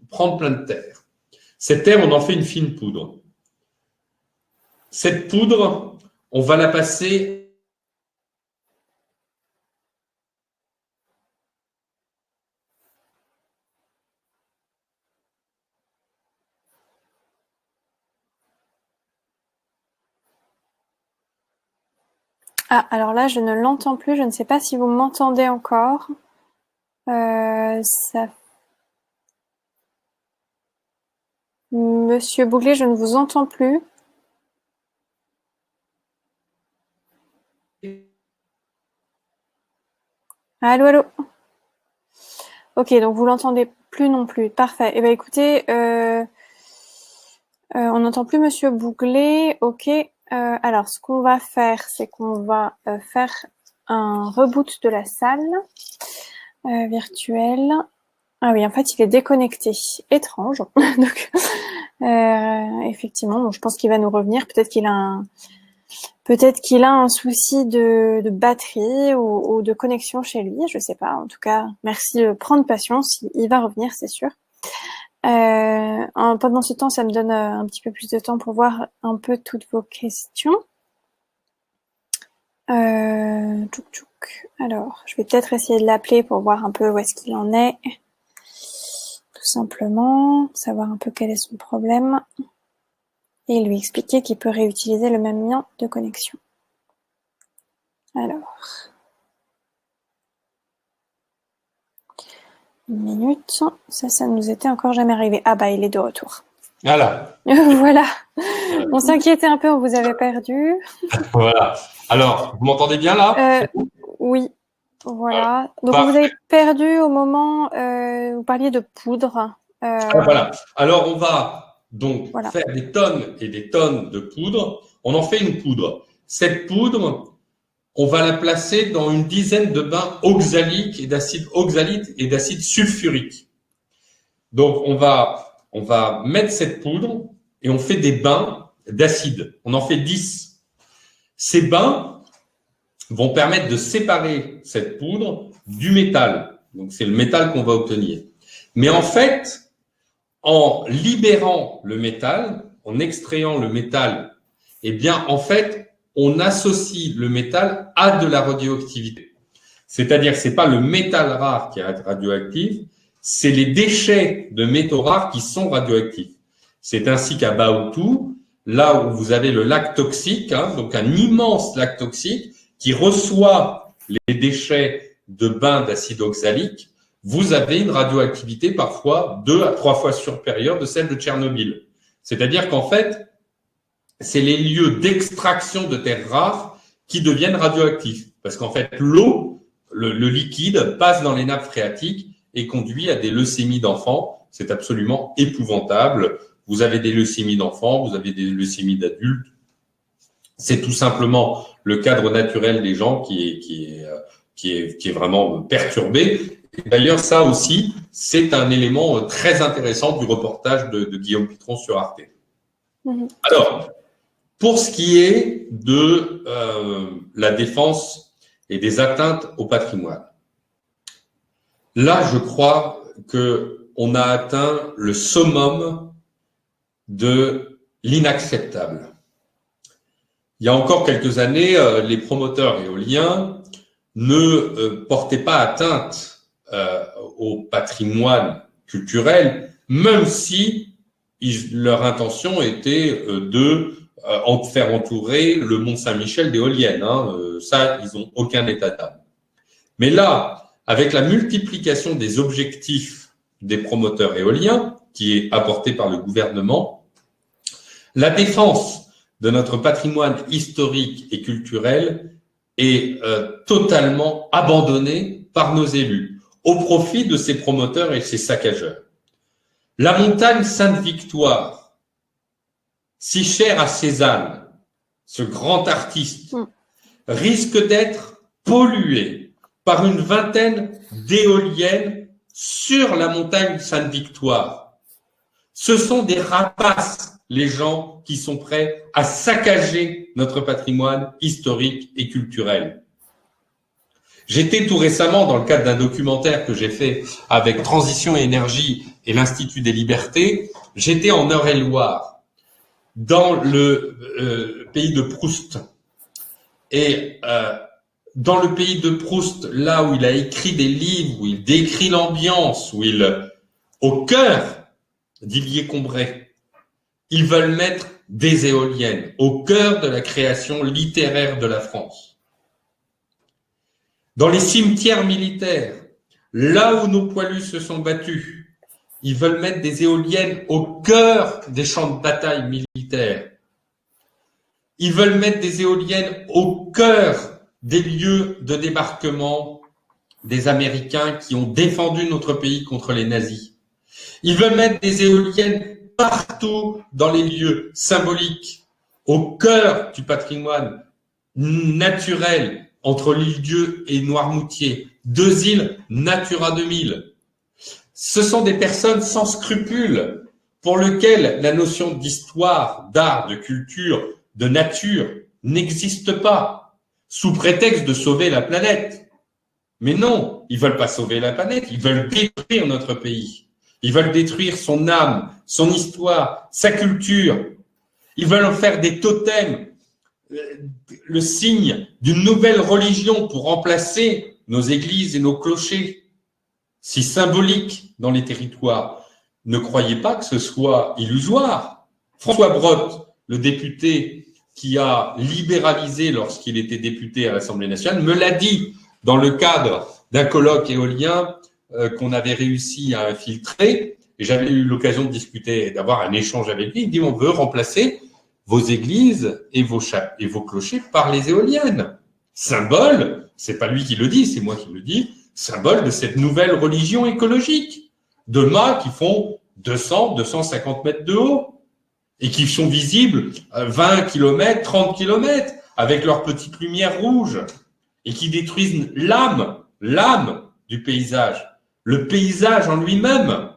prendre plein de terre. Cette terre, on en fait une fine poudre. Cette poudre, on va la passer Ah, alors là, je ne l'entends plus. Je ne sais pas si vous m'entendez encore. Monsieur Bouglé, je ne vous entends plus. Allô, allô. Ok, donc vous l'entendez plus non plus. Parfait. Eh bien, écoutez, on n'entend plus Monsieur Bouglé. Ok. Alors, ce qu'on va faire, c'est qu'on va faire un reboot de la salle virtuelle. Ah oui, en fait, il est déconnecté. Étrange. Donc, effectivement, donc je pense qu'il va nous revenir. Peut-être qu'il a un souci de batterie ou de connexion chez lui. Je sais pas. En tout cas, merci de prendre patience. Il va revenir, c'est sûr. Pendant ce temps, ça me donne un petit peu plus de temps pour voir un peu toutes vos questions. Tchouk tchouk. Alors, je vais peut-être essayer de l'appeler pour voir un peu où est-ce qu'il en est. Tout simplement, savoir un peu quel est son problème. Et lui expliquer qu'il peut réutiliser le même lien de connexion. Alors... Une minute, ça nous était encore jamais arrivé. Ah bah, il est de retour. Voilà. Voilà. On s'inquiétait un peu, on vous avait perdu. Voilà. Alors, vous m'entendez bien là? Oui. Voilà. Donc, vous avez perdu au moment, vous parliez de poudre. Voilà. Alors, on va donc faire des tonnes et des tonnes de poudre. On en fait une poudre. Cette poudre, on va la placer dans une dizaine de bains oxaliques et d'acide oxalique et d'acide sulfurique. Donc, on va mettre cette poudre et on fait des bains d'acide. On en fait 10. Ces bains vont permettre de séparer cette poudre du métal. Donc, c'est le métal qu'on va obtenir. Mais en fait, en libérant le métal, en extrayant le métal, eh bien, en fait, on associe le métal à de la radioactivité. C'est-à-dire que c'est pas le métal rare qui est radioactif, c'est les déchets de métaux rares qui sont radioactifs. C'est ainsi qu'à Baotou, là où vous avez le lac toxique, donc un immense lac toxique qui reçoit les déchets de bains d'acide oxalique, vous avez une radioactivité parfois 2 à 3 fois supérieure de celle de Tchernobyl. C'est-à-dire qu'en fait, c'est les lieux d'extraction de terres rares qui deviennent radioactifs. Parce qu'en fait, l'eau, le liquide, passe dans les nappes phréatiques et conduit à des leucémies d'enfants. C'est absolument épouvantable. Vous avez des leucémies d'enfants, vous avez des leucémies d'adultes. C'est tout simplement le cadre naturel des gens qui est vraiment perturbé. D'ailleurs, ça aussi, c'est un élément très intéressant du reportage de Guillaume Pitron sur Arte. Alors, pour ce qui est de la défense et des atteintes au patrimoine, là, je crois qu'on a atteint le summum de l'inacceptable. Il y a encore quelques années, les promoteurs éoliens ne portaient pas atteinte au patrimoine culturel, même si leur intention était de faire entourer le Mont Saint-Michel d'éoliennes. Ça, ils n'ont aucun état d'âme. Mais là, avec la multiplication des objectifs des promoteurs éoliens, qui est apportée par le gouvernement, la défense de notre patrimoine historique et culturel est totalement abandonnée par nos élus, au profit de ces promoteurs et ces saccageurs. La montagne Sainte-Victoire, si chère à Cézanne, ce grand artiste, risque d'être polluée par une vingtaine d'éoliennes sur la montagne Sainte-Victoire. Ce sont des rapaces, les gens qui sont prêts à saccager notre patrimoine historique et culturel. J'étais tout récemment, dans le cadre d'un documentaire que j'ai fait avec Transition et Énergie et l'Institut des Libertés, j'étais en Eure-et-Loire, dans le pays de Proust. Et dans le pays de Proust, là où il a écrit des livres, où il décrit l'ambiance, au cœur d'Illier-Combray, ils veulent mettre des éoliennes au cœur de la création littéraire de la France. Dans les cimetières militaires, là où nos poilus se sont battus, ils veulent mettre des éoliennes au cœur des champs de bataille militaires. Ils veulent mettre des éoliennes au cœur des lieux de débarquement des Américains qui ont défendu notre pays contre les nazis. Ils veulent mettre des éoliennes partout dans les lieux symboliques, au cœur du patrimoine naturel entre l'île-Dieu et Noirmoutier, 2 îles Natura 2000. Ce sont des personnes sans scrupules pour lesquelles la notion d'histoire, d'art, de culture, de nature n'existe pas, sous prétexte de sauver la planète. Mais non, ils veulent pas sauver la planète, ils veulent détruire notre pays. Ils veulent détruire son âme, son histoire, sa culture. Ils veulent en faire des totems, le signe d'une nouvelle religion pour remplacer nos églises et nos clochers, si symboliques dans les territoires. Ne croyez pas que ce soit illusoire. François Brottes, le député qui a libéralisé lorsqu'il était député à l'Assemblée nationale, me l'a dit dans le cadre d'un colloque éolien qu'on avait réussi à infiltrer. Et j'avais eu l'occasion de discuter, d'avoir un échange avec lui. Il dit, on veut remplacer vos églises et vos clochers par les éoliennes. Symbole, c'est pas lui qui le dit, c'est moi qui le dis, symbole de cette nouvelle religion écologique. De mâts qui font 200, 250 mètres de haut et qui sont visibles 20 km, 30 km avec leurs petites lumières rouges et qui détruisent l'âme du paysage, le paysage en lui-même.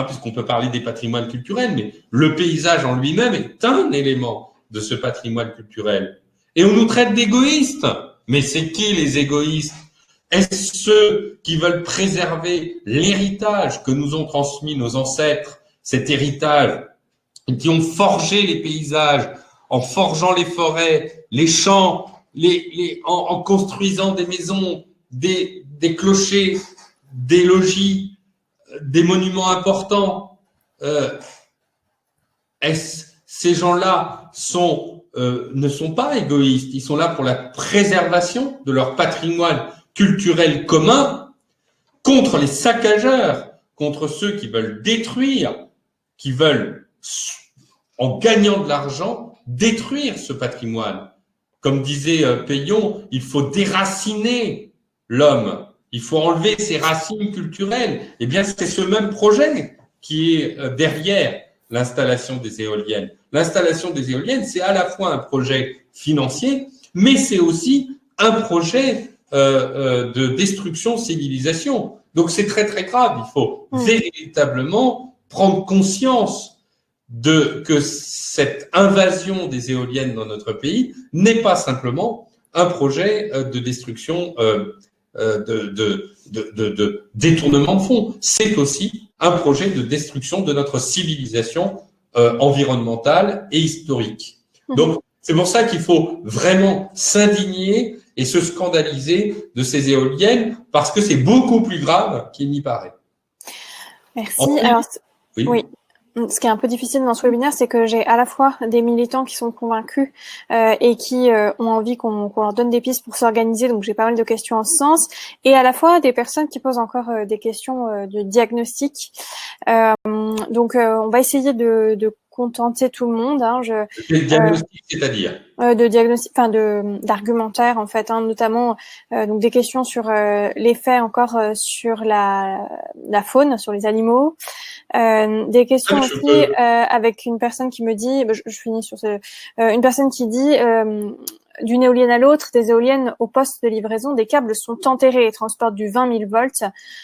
Puisqu'on peut parler des patrimoines culturels, mais le paysage en lui-même est un élément de ce patrimoine culturel. Et on nous traite d'égoïstes. Mais c'est qui les égoïstes? Est-ce ceux qui veulent préserver l'héritage que nous ont transmis nos ancêtres, cet héritage, qui ont forgé les paysages, en forgeant les forêts, les champs, en construisant des maisons, des clochers, des logis, des monuments importants, ces gens-là ne sont pas égoïstes, ils sont là pour la préservation de leur patrimoine culturel commun contre les saccageurs, contre ceux qui veulent détruire, qui veulent, en gagnant de l'argent, détruire ce patrimoine. Comme disait Peillon, il faut déraciner l'homme, il faut enlever ses racines culturelles. Eh bien, c'est ce même projet qui est derrière l'installation des éoliennes. L'installation des éoliennes, c'est à la fois un projet financier, mais c'est aussi un projet de destruction de civilisation. Donc c'est très très grave. Il faut véritablement prendre conscience que cette invasion des éoliennes dans notre pays n'est pas simplement un projet de destruction, de détournement de fonds. C'est aussi un projet de destruction de notre civilisation environnementale et historique. Donc, c'est pour ça qu'il faut vraiment s'indigner et se scandaliser de ces éoliennes, parce que c'est beaucoup plus grave qu'il n'y paraît. Merci. Alors, oui. Ce qui est un peu difficile dans ce webinaire, c'est que j'ai à la fois des militants qui sont convaincus et qui ont envie qu'on leur donne des pistes pour s'organiser, donc j'ai pas mal de questions en ce sens, et à la fois des personnes qui posent encore des questions de diagnostic. Donc on va essayer de contenter tout le monde. Le diagnostic, c'est-à-dire de diagnostic, enfin d'argumentaire en fait, notamment donc des questions sur l'effet encore sur la faune, sur les animaux, des questions aussi avec une personne qui me dit, je finis sur une personne qui dit d'une éolienne à l'autre, des éoliennes au poste de livraison, des câbles sont enterrés et transportent du 20 000 volts.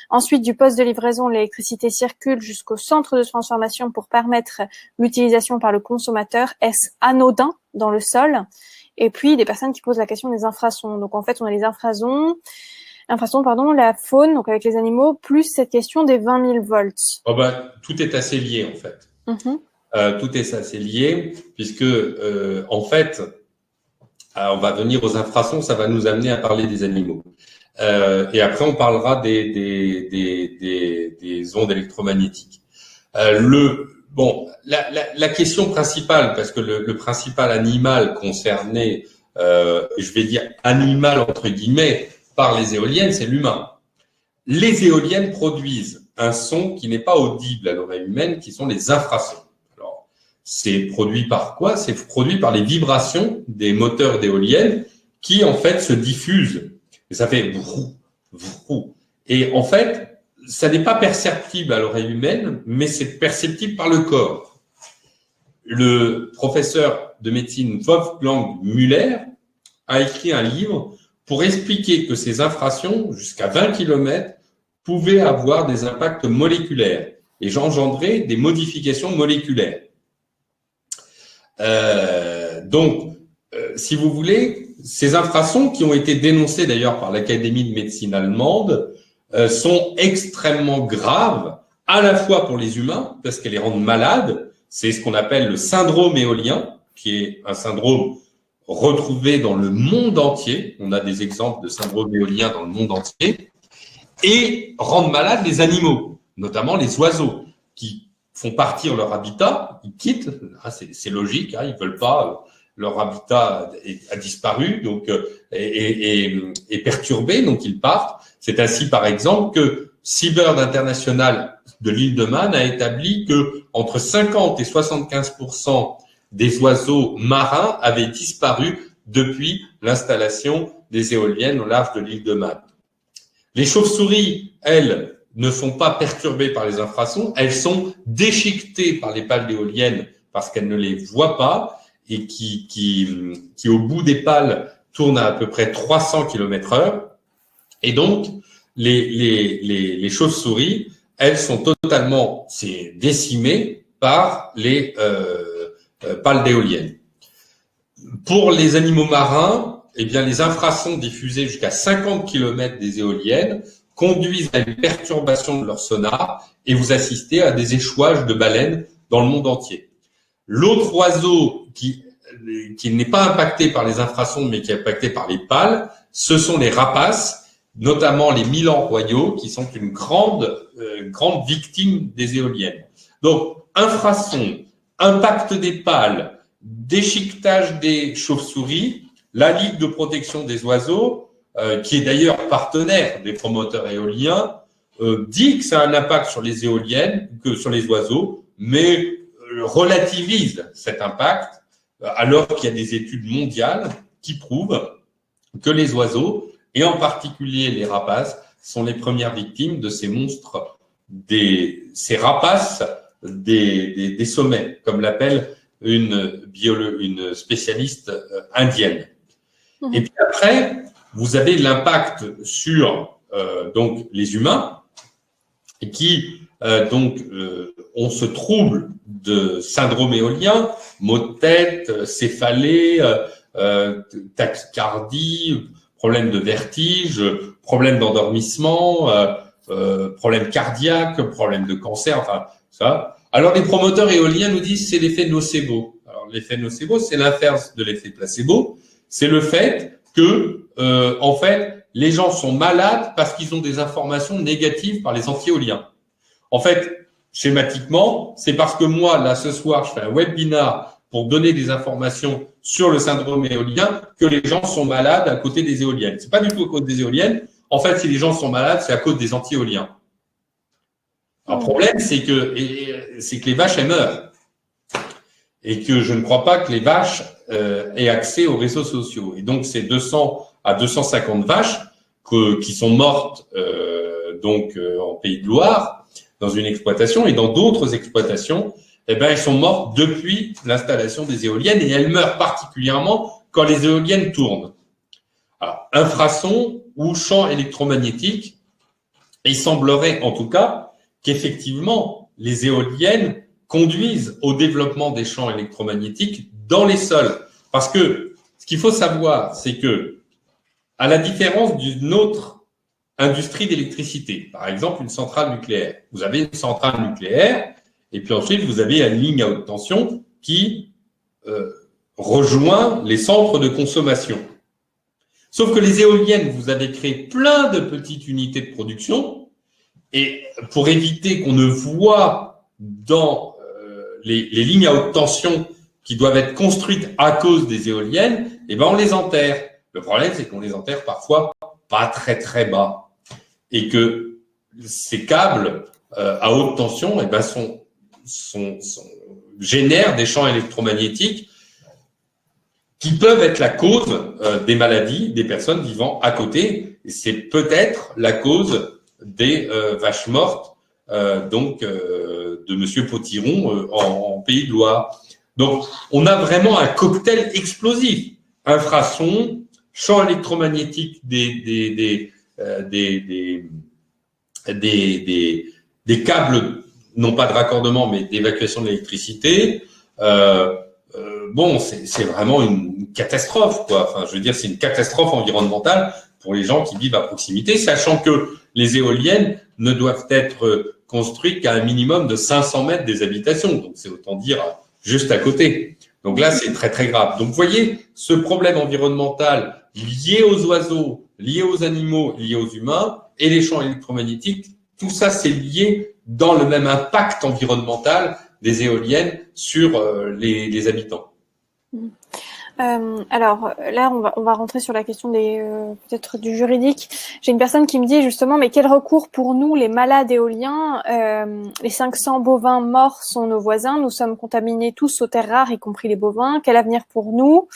Ensuite, du poste de livraison, l'électricité circule jusqu'au centre de transformation pour permettre l'utilisation par le consommateur. Est-ce anodin dans le sol? Et puis, des personnes qui posent la question des infrasons. Donc, en fait, on a les infrasons, la faune, donc avec les animaux, plus cette question des 20 000 volts. Tout est assez lié, en fait. Tout est assez lié, puisque, en fait, on va venir aux infrasons, ça va nous amener à parler des animaux. Et après, on parlera des ondes électromagnétiques. La question principale, parce que le principal animal concerné, je vais dire animal entre guillemets, par les éoliennes, c'est l'humain. Les éoliennes produisent un son qui n'est pas audible à l'oreille humaine, qui sont les infrasons. Alors, c'est produit par quoi? C'est produit par les vibrations des moteurs d'éoliennes qui, en fait, se diffusent. Et ça fait vrou, vrou. Et en fait, ça n'est pas perceptible à l'oreille humaine, mais c'est perceptible par le corps. Le professeur de médecine Wolfgang Müller a écrit un livre pour expliquer que ces infrasons, jusqu'à 20 km, pouvaient avoir des impacts moléculaires et engendrer des modifications moléculaires. Si vous voulez, ces infrasons qui ont été dénoncées d'ailleurs par l'Académie de médecine allemande sont extrêmement graves, à la fois pour les humains, parce qu'elles les rendent malades. C'est ce qu'on appelle le syndrome éolien, qui est un syndrome retrouvé dans le monde entier. On a des exemples de syndrome éolien dans le monde entier. Et rendent malades les animaux, notamment les oiseaux, qui font partir leur habitat, ils quittent, c'est logique, ils veulent pas, leur habitat a disparu, donc est perturbé, donc ils partent. C'est ainsi, par exemple, que Seabird International de l'île de Man a établi que entre 50 et 75% des oiseaux marins avaient disparu depuis l'installation des éoliennes au large de l'île de Man. Les chauves-souris, elles, ne sont pas perturbées par les infrasons, elles sont déchiquetées par les pales d'éoliennes parce qu'elles ne les voient pas et qui au bout des pales tournent à peu près 300 km/h. Et donc, les chauves-souris, elles sont totalement décimées par les pales d'éoliennes. Pour les animaux marins, eh bien, les infrasons diffusés jusqu'à 50 km des éoliennes conduisent à une perturbation de leur sonar et vous assistez à des échouages de baleines dans le monde entier. L'autre oiseau qui n'est pas impacté par les infrasons mais qui est impacté par les pales, ce sont les rapaces notamment les Milans royaux, qui sont une grande victime des éoliennes. Donc, infrason, impact des pales, déchiquetage des chauves-souris, la Ligue de protection des oiseaux, qui est d'ailleurs partenaire des promoteurs éoliens, dit que ça a un impact sur les éoliennes, que sur les oiseaux, mais relativise cet impact, alors qu'il y a des études mondiales qui prouvent que les oiseaux, et en particulier les rapaces, sont les premières victimes de ces monstres, ces rapaces des sommets, comme l'appelle une spécialiste indienne. Et puis après, vous avez l'impact sur donc les humains qui ont ce trouble de syndrome éolien, maux de tête, céphalée, tachycardie, problème de vertige, problème d'endormissement, problème cardiaque, problème de cancer, enfin ça. Alors les promoteurs éoliens nous disent c'est l'effet nocebo. Alors l'effet nocebo, c'est l'inverse de l'effet placebo, c'est le fait que en fait les gens sont malades parce qu'ils ont des informations négatives par les anti-éoliens. En fait, schématiquement, c'est parce que moi là ce soir je fais un webinar pour donner des informations sur le syndrome éolien que les gens sont malades à côté des éoliennes. C'est pas du tout à cause des éoliennes. En fait, si les gens sont malades, c'est à cause des anti-éoliens. Alors, le problème, c'est que les vaches, elles meurent. Et que je ne crois pas que les vaches aient accès aux réseaux sociaux. Et donc, c'est 200 à 250 vaches qui sont mortes en Pays de Loire, dans une exploitation, et dans d'autres exploitations, elles sont mortes depuis l'installation des éoliennes, et elles meurent particulièrement quand les éoliennes tournent. Alors, infrason ou champ électromagnétique, il semblerait en tout cas qu'effectivement, les éoliennes conduisent au développement des champs électromagnétiques dans les sols. Parce que ce qu'il faut savoir, c'est que, à la différence d'une autre industrie d'électricité, par exemple une centrale nucléaire, vous avez une centrale nucléaire, et puis ensuite vous avez une ligne à haute tension qui rejoint les centres de consommation. Sauf que les éoliennes, vous avez créé plein de petites unités de production, et pour éviter qu'on ne voit dans les lignes à haute tension qui doivent être construites à cause des éoliennes, on les enterre. Le problème, c'est qu'on les enterre parfois pas très très bas, et que ces câbles à haute tension génèrent des champs électromagnétiques qui peuvent être la cause des maladies des personnes vivant à côté. Et c'est peut-être la cause des vaches mortes de Monsieur Potiron en Pays de Loire. Donc, on a vraiment un cocktail explosif. Infrason, champ électromagnétique des câbles, non pas de raccordement, mais d'évacuation de l'électricité. C'est vraiment une catastrophe, quoi. Enfin, je veux dire, c'est une catastrophe environnementale pour les gens qui vivent à proximité, sachant que les éoliennes ne doivent être construites qu'à un minimum de 500 mètres des habitations. Donc, c'est autant dire juste à côté. Donc là, c'est très, très grave. Donc, vous voyez, ce problème environnemental lié aux oiseaux, lié aux animaux, lié aux humains et les champs électromagnétiques, tout ça, c'est lié dans le même impact environnemental des éoliennes sur les habitants. Alors là, on va rentrer sur la question peut-être du juridique. J'ai une personne qui me dit justement, mais quel recours pour nous, les malades éoliens? Les 500 bovins morts sont nos voisins. Nous sommes contaminés tous aux terres rares, y compris les bovins. Quel avenir pour nous,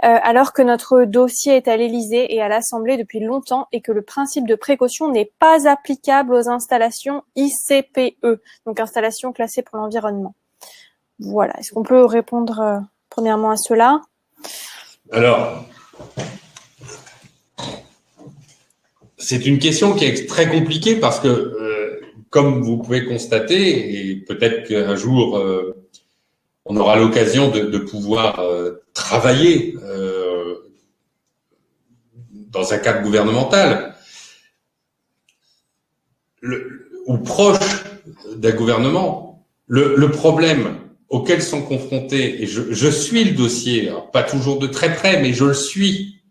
alors que notre dossier est à l'Élysée et à l'Assemblée depuis longtemps, et que le principe de précaution n'est pas applicable aux installations ICPE, donc installations classées pour l'environnement. Voilà. Est-ce qu'on peut répondre premièrement à cela? Alors, c'est une question qui est très compliquée parce que, comme vous pouvez constater, et peut-être qu'un jour, on aura l'occasion de pouvoir travailler dans un cadre gouvernemental ou proche d'un gouvernement. Le problème auxquels sont confrontés, et je suis le dossier, alors pas toujours de très près, mais je le suis.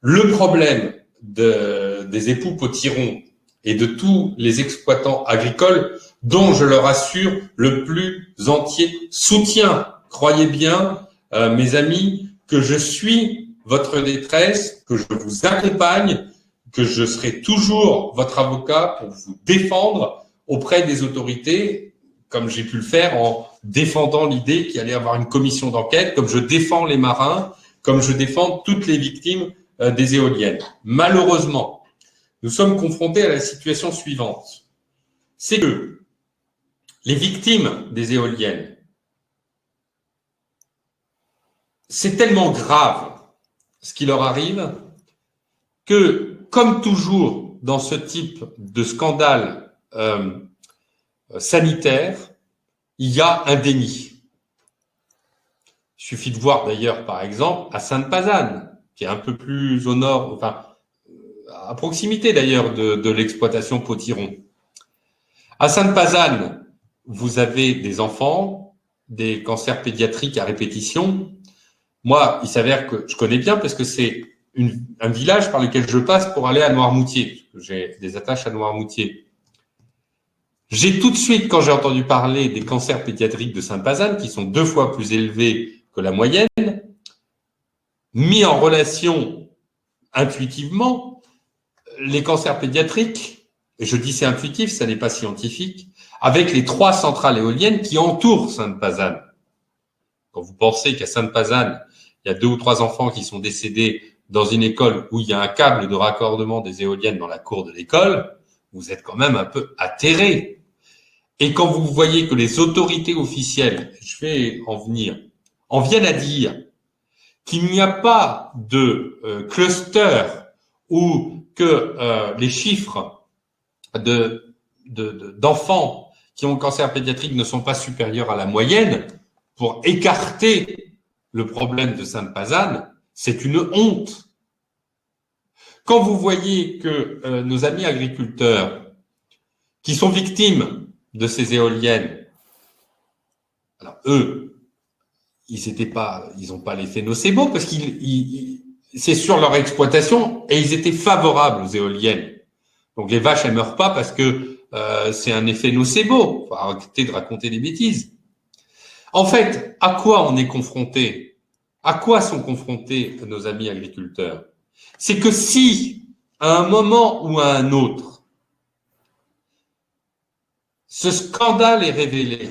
Le problème de des époux Potiron et de tous les exploitants agricoles dont je leur assure le plus entier soutien. Croyez bien, mes amis, que je suis votre détresse, que je vous accompagne, que je serai toujours votre avocat pour vous défendre auprès des autorités, comme j'ai pu le faire en défendant l'idée qu'il allait y avoir une commission d'enquête, comme je défends les marins, comme je défends toutes les victimes des éoliennes. Malheureusement, nous sommes confrontés à la situation suivante. C'est que les victimes des éoliennes, c'est tellement grave ce qui leur arrive que, comme toujours dans ce type de scandale sanitaire, il y a un déni. Il suffit de voir d'ailleurs, par exemple, à Sainte-Pazanne, qui est un peu plus au nord, enfin, à proximité d'ailleurs de l'exploitation Potiron. À Sainte-Pazanne, vous avez des enfants, des cancers pédiatriques à répétition. Moi, il s'avère que je connais bien parce que c'est un village par lequel je passe pour aller à Noirmoutier. J'ai des attaches à Noirmoutier. J'ai tout de suite, quand j'ai entendu parler des cancers pédiatriques de Sainte-Pazanne, qui sont 2 fois plus élevés que la moyenne, mis en relation intuitivement les cancers pédiatriques, et je dis c'est intuitif, ça n'est pas scientifique, avec les 3 centrales éoliennes qui entourent Sainte-Pazanne. Quand vous pensez qu'à Sainte-Pazanne, il y a 2 ou 3 enfants qui sont décédés dans une école où il y a un câble de raccordement des éoliennes dans la cour de l'école, vous êtes quand même un peu atterré. Et quand vous voyez que les autorités officielles, je vais en venir, en viennent à dire qu'il n'y a pas de cluster ou que les chiffres d'enfants qui ont un cancer pédiatrique ne sont pas supérieurs à la moyenne, pour écarter le problème de Sainte-Pazanne, c'est une honte. Quand vous voyez que nos amis agriculteurs qui sont victimes de ces éoliennes, alors eux, ils n'ont pas l'effet nocebo parce c'est sur leur exploitation et ils étaient favorables aux éoliennes. Donc les vaches, elles meurent pas parce que c'est un effet nocebo. Faut arrêter de raconter des bêtises. En fait, à quoi on est confronté? À quoi sont confrontés nos amis agriculteurs? C'est que si, à un moment ou à un autre, ce scandale est révélé,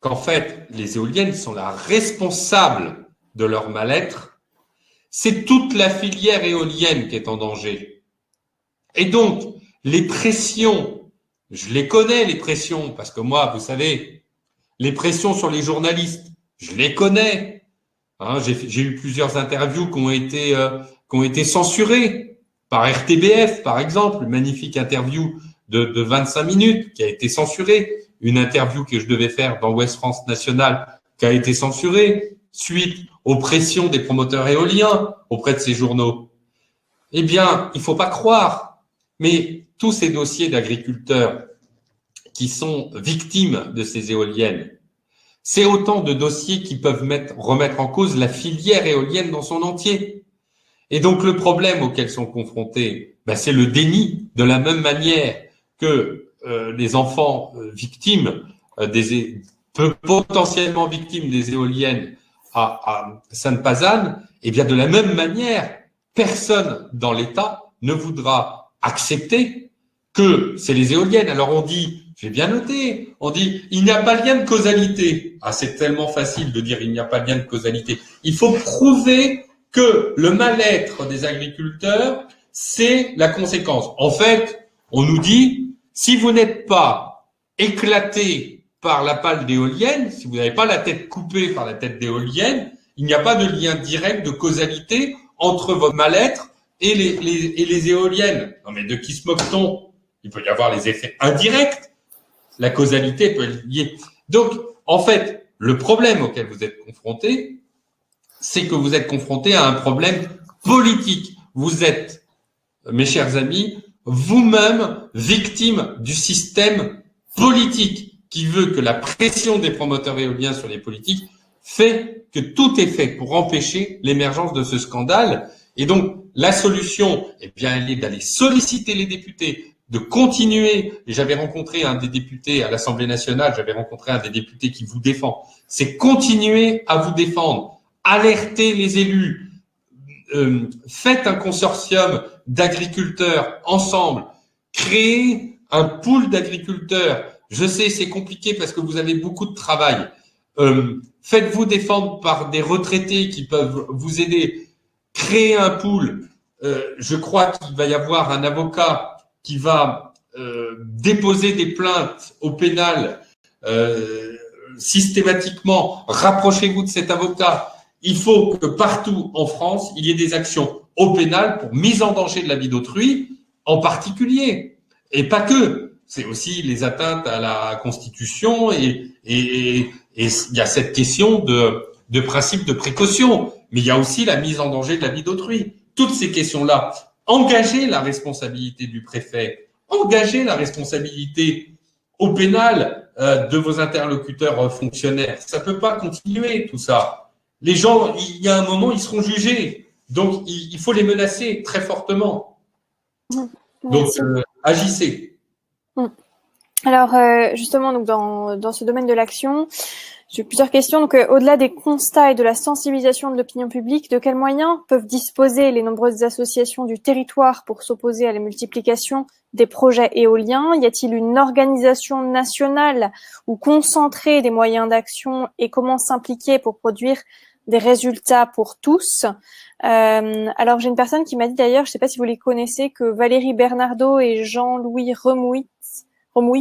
qu'en fait, les éoliennes sont la responsable de leur mal-être, c'est toute la filière éolienne qui est en danger. Et donc, les pressions, je les connais, les pressions, parce que moi, vous savez, les pressions sur les journalistes, je les connais. Hein, j'ai eu plusieurs interviews qui ont été censurées par RTBF, par exemple, une magnifique interview de 25 minutes qui a été censurée, une interview que je devais faire dans Ouest France National qui a été censurée suite aux pressions des promoteurs éoliens auprès de ces journaux. Eh bien, il faut pas croire, mais tous ces dossiers d'agriculteurs qui sont victimes de ces éoliennes, c'est autant de dossiers qui peuvent remettre en cause la filière éolienne dans son entier. Et donc le problème auquel sont confrontés, c'est le déni, de la même manière que les enfants victimes potentiellement victimes des éoliennes à Sainte-Pazanne, et bien de la même manière, personne dans l'État ne voudra accepter que c'est les éoliennes. Alors on dit, j'ai bien noté, on dit il n'y a pas de lien de causalité. Ah, c'est tellement facile de dire il n'y a pas de lien de causalité. Il faut prouver que le mal-être des agriculteurs, c'est la conséquence. En fait, on nous dit, si vous n'êtes pas éclaté par la pale d'éolienne, si vous n'avez pas la tête coupée par la tête d'éolienne, il n'y a pas de lien direct de causalité entre votre mal-être et les éoliennes. Non mais de qui se moque-t-on? Il peut y avoir les effets indirects. La causalité peut être liée. Donc, en fait, le problème auquel vous êtes confronté, c'est que vous êtes confronté à un problème politique. Vous êtes, mes chers amis, vous-même victime du système politique qui veut que la pression des promoteurs éoliens sur les politiques fait que tout est fait pour empêcher l'émergence de ce scandale. Et donc, la solution, eh bien, elle est d'aller solliciter les députés, de continuer. Et j'avais rencontré un des députés à l'Assemblée nationale, j'avais rencontré un des députés qui vous défend. C'est continuer à vous défendre, alerter les élus, faites un consortium d'agriculteurs ensemble, créez un pool d'agriculteurs. Je sais, c'est compliqué parce que vous avez beaucoup de travail. Faites-vous défendre par des retraités qui peuvent vous aider. Créez un pool. Je crois qu'il va y avoir un avocat qui va déposer des plaintes au pénal systématiquement. Rapprochez-vous de cet avocat. Il faut que partout en France, il y ait des actions au pénal pour mise en danger de la vie d'autrui, en particulier. Et pas que. C'est aussi les atteintes à la Constitution et il y a cette question de principe de précaution. Mais il y a aussi la mise en danger de la vie d'autrui. Toutes ces questions-là. Engagez la responsabilité du préfet. Engagez la responsabilité au pénal de vos interlocuteurs fonctionnaires. Ça peut pas continuer, tout ça. Les gens, il y a un moment, ils seront jugés. Donc, il faut les menacer très fortement. Donc, agissez. Alors, justement, donc dans ce domaine de l'action, j'ai plusieurs questions. Donc, au-delà des constats et de la sensibilisation de l'opinion publique, de quels moyens peuvent disposer les nombreuses associations du territoire pour s'opposer à la multiplication des projets éoliens? Y a-t-il une organisation nationale ou concentrée des moyens d'action et comment s'impliquer pour produire des résultats pour tous? Alors, j'ai une personne qui m'a dit d'ailleurs, je ne sais pas si vous les connaissez, que Valérie Bernardo et Jean-Louis Remouy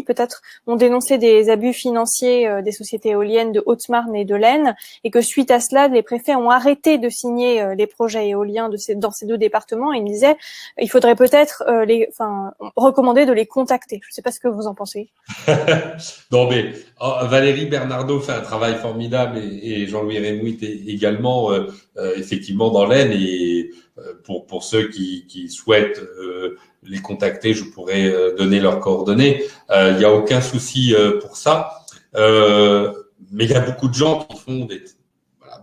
peut-être, ont dénoncé des abus financiers des sociétés éoliennes de Haute-Marne et de l'Aisne, et que suite à cela, les préfets ont arrêté de signer les projets éoliens dans ces deux départements. Et ils me disaient, il faudrait peut-être recommander de les contacter. Je ne sais pas ce que vous en pensez. Non, mais Valérie Bernardo fait un travail formidable et Jean-Louis Remouy également, effectivement, dans l'Aisne. Et pour ceux qui souhaitent les contacter, je pourrais donner leurs coordonnées. Il n'y a aucun souci pour ça. Mais il y a beaucoup de gens qui font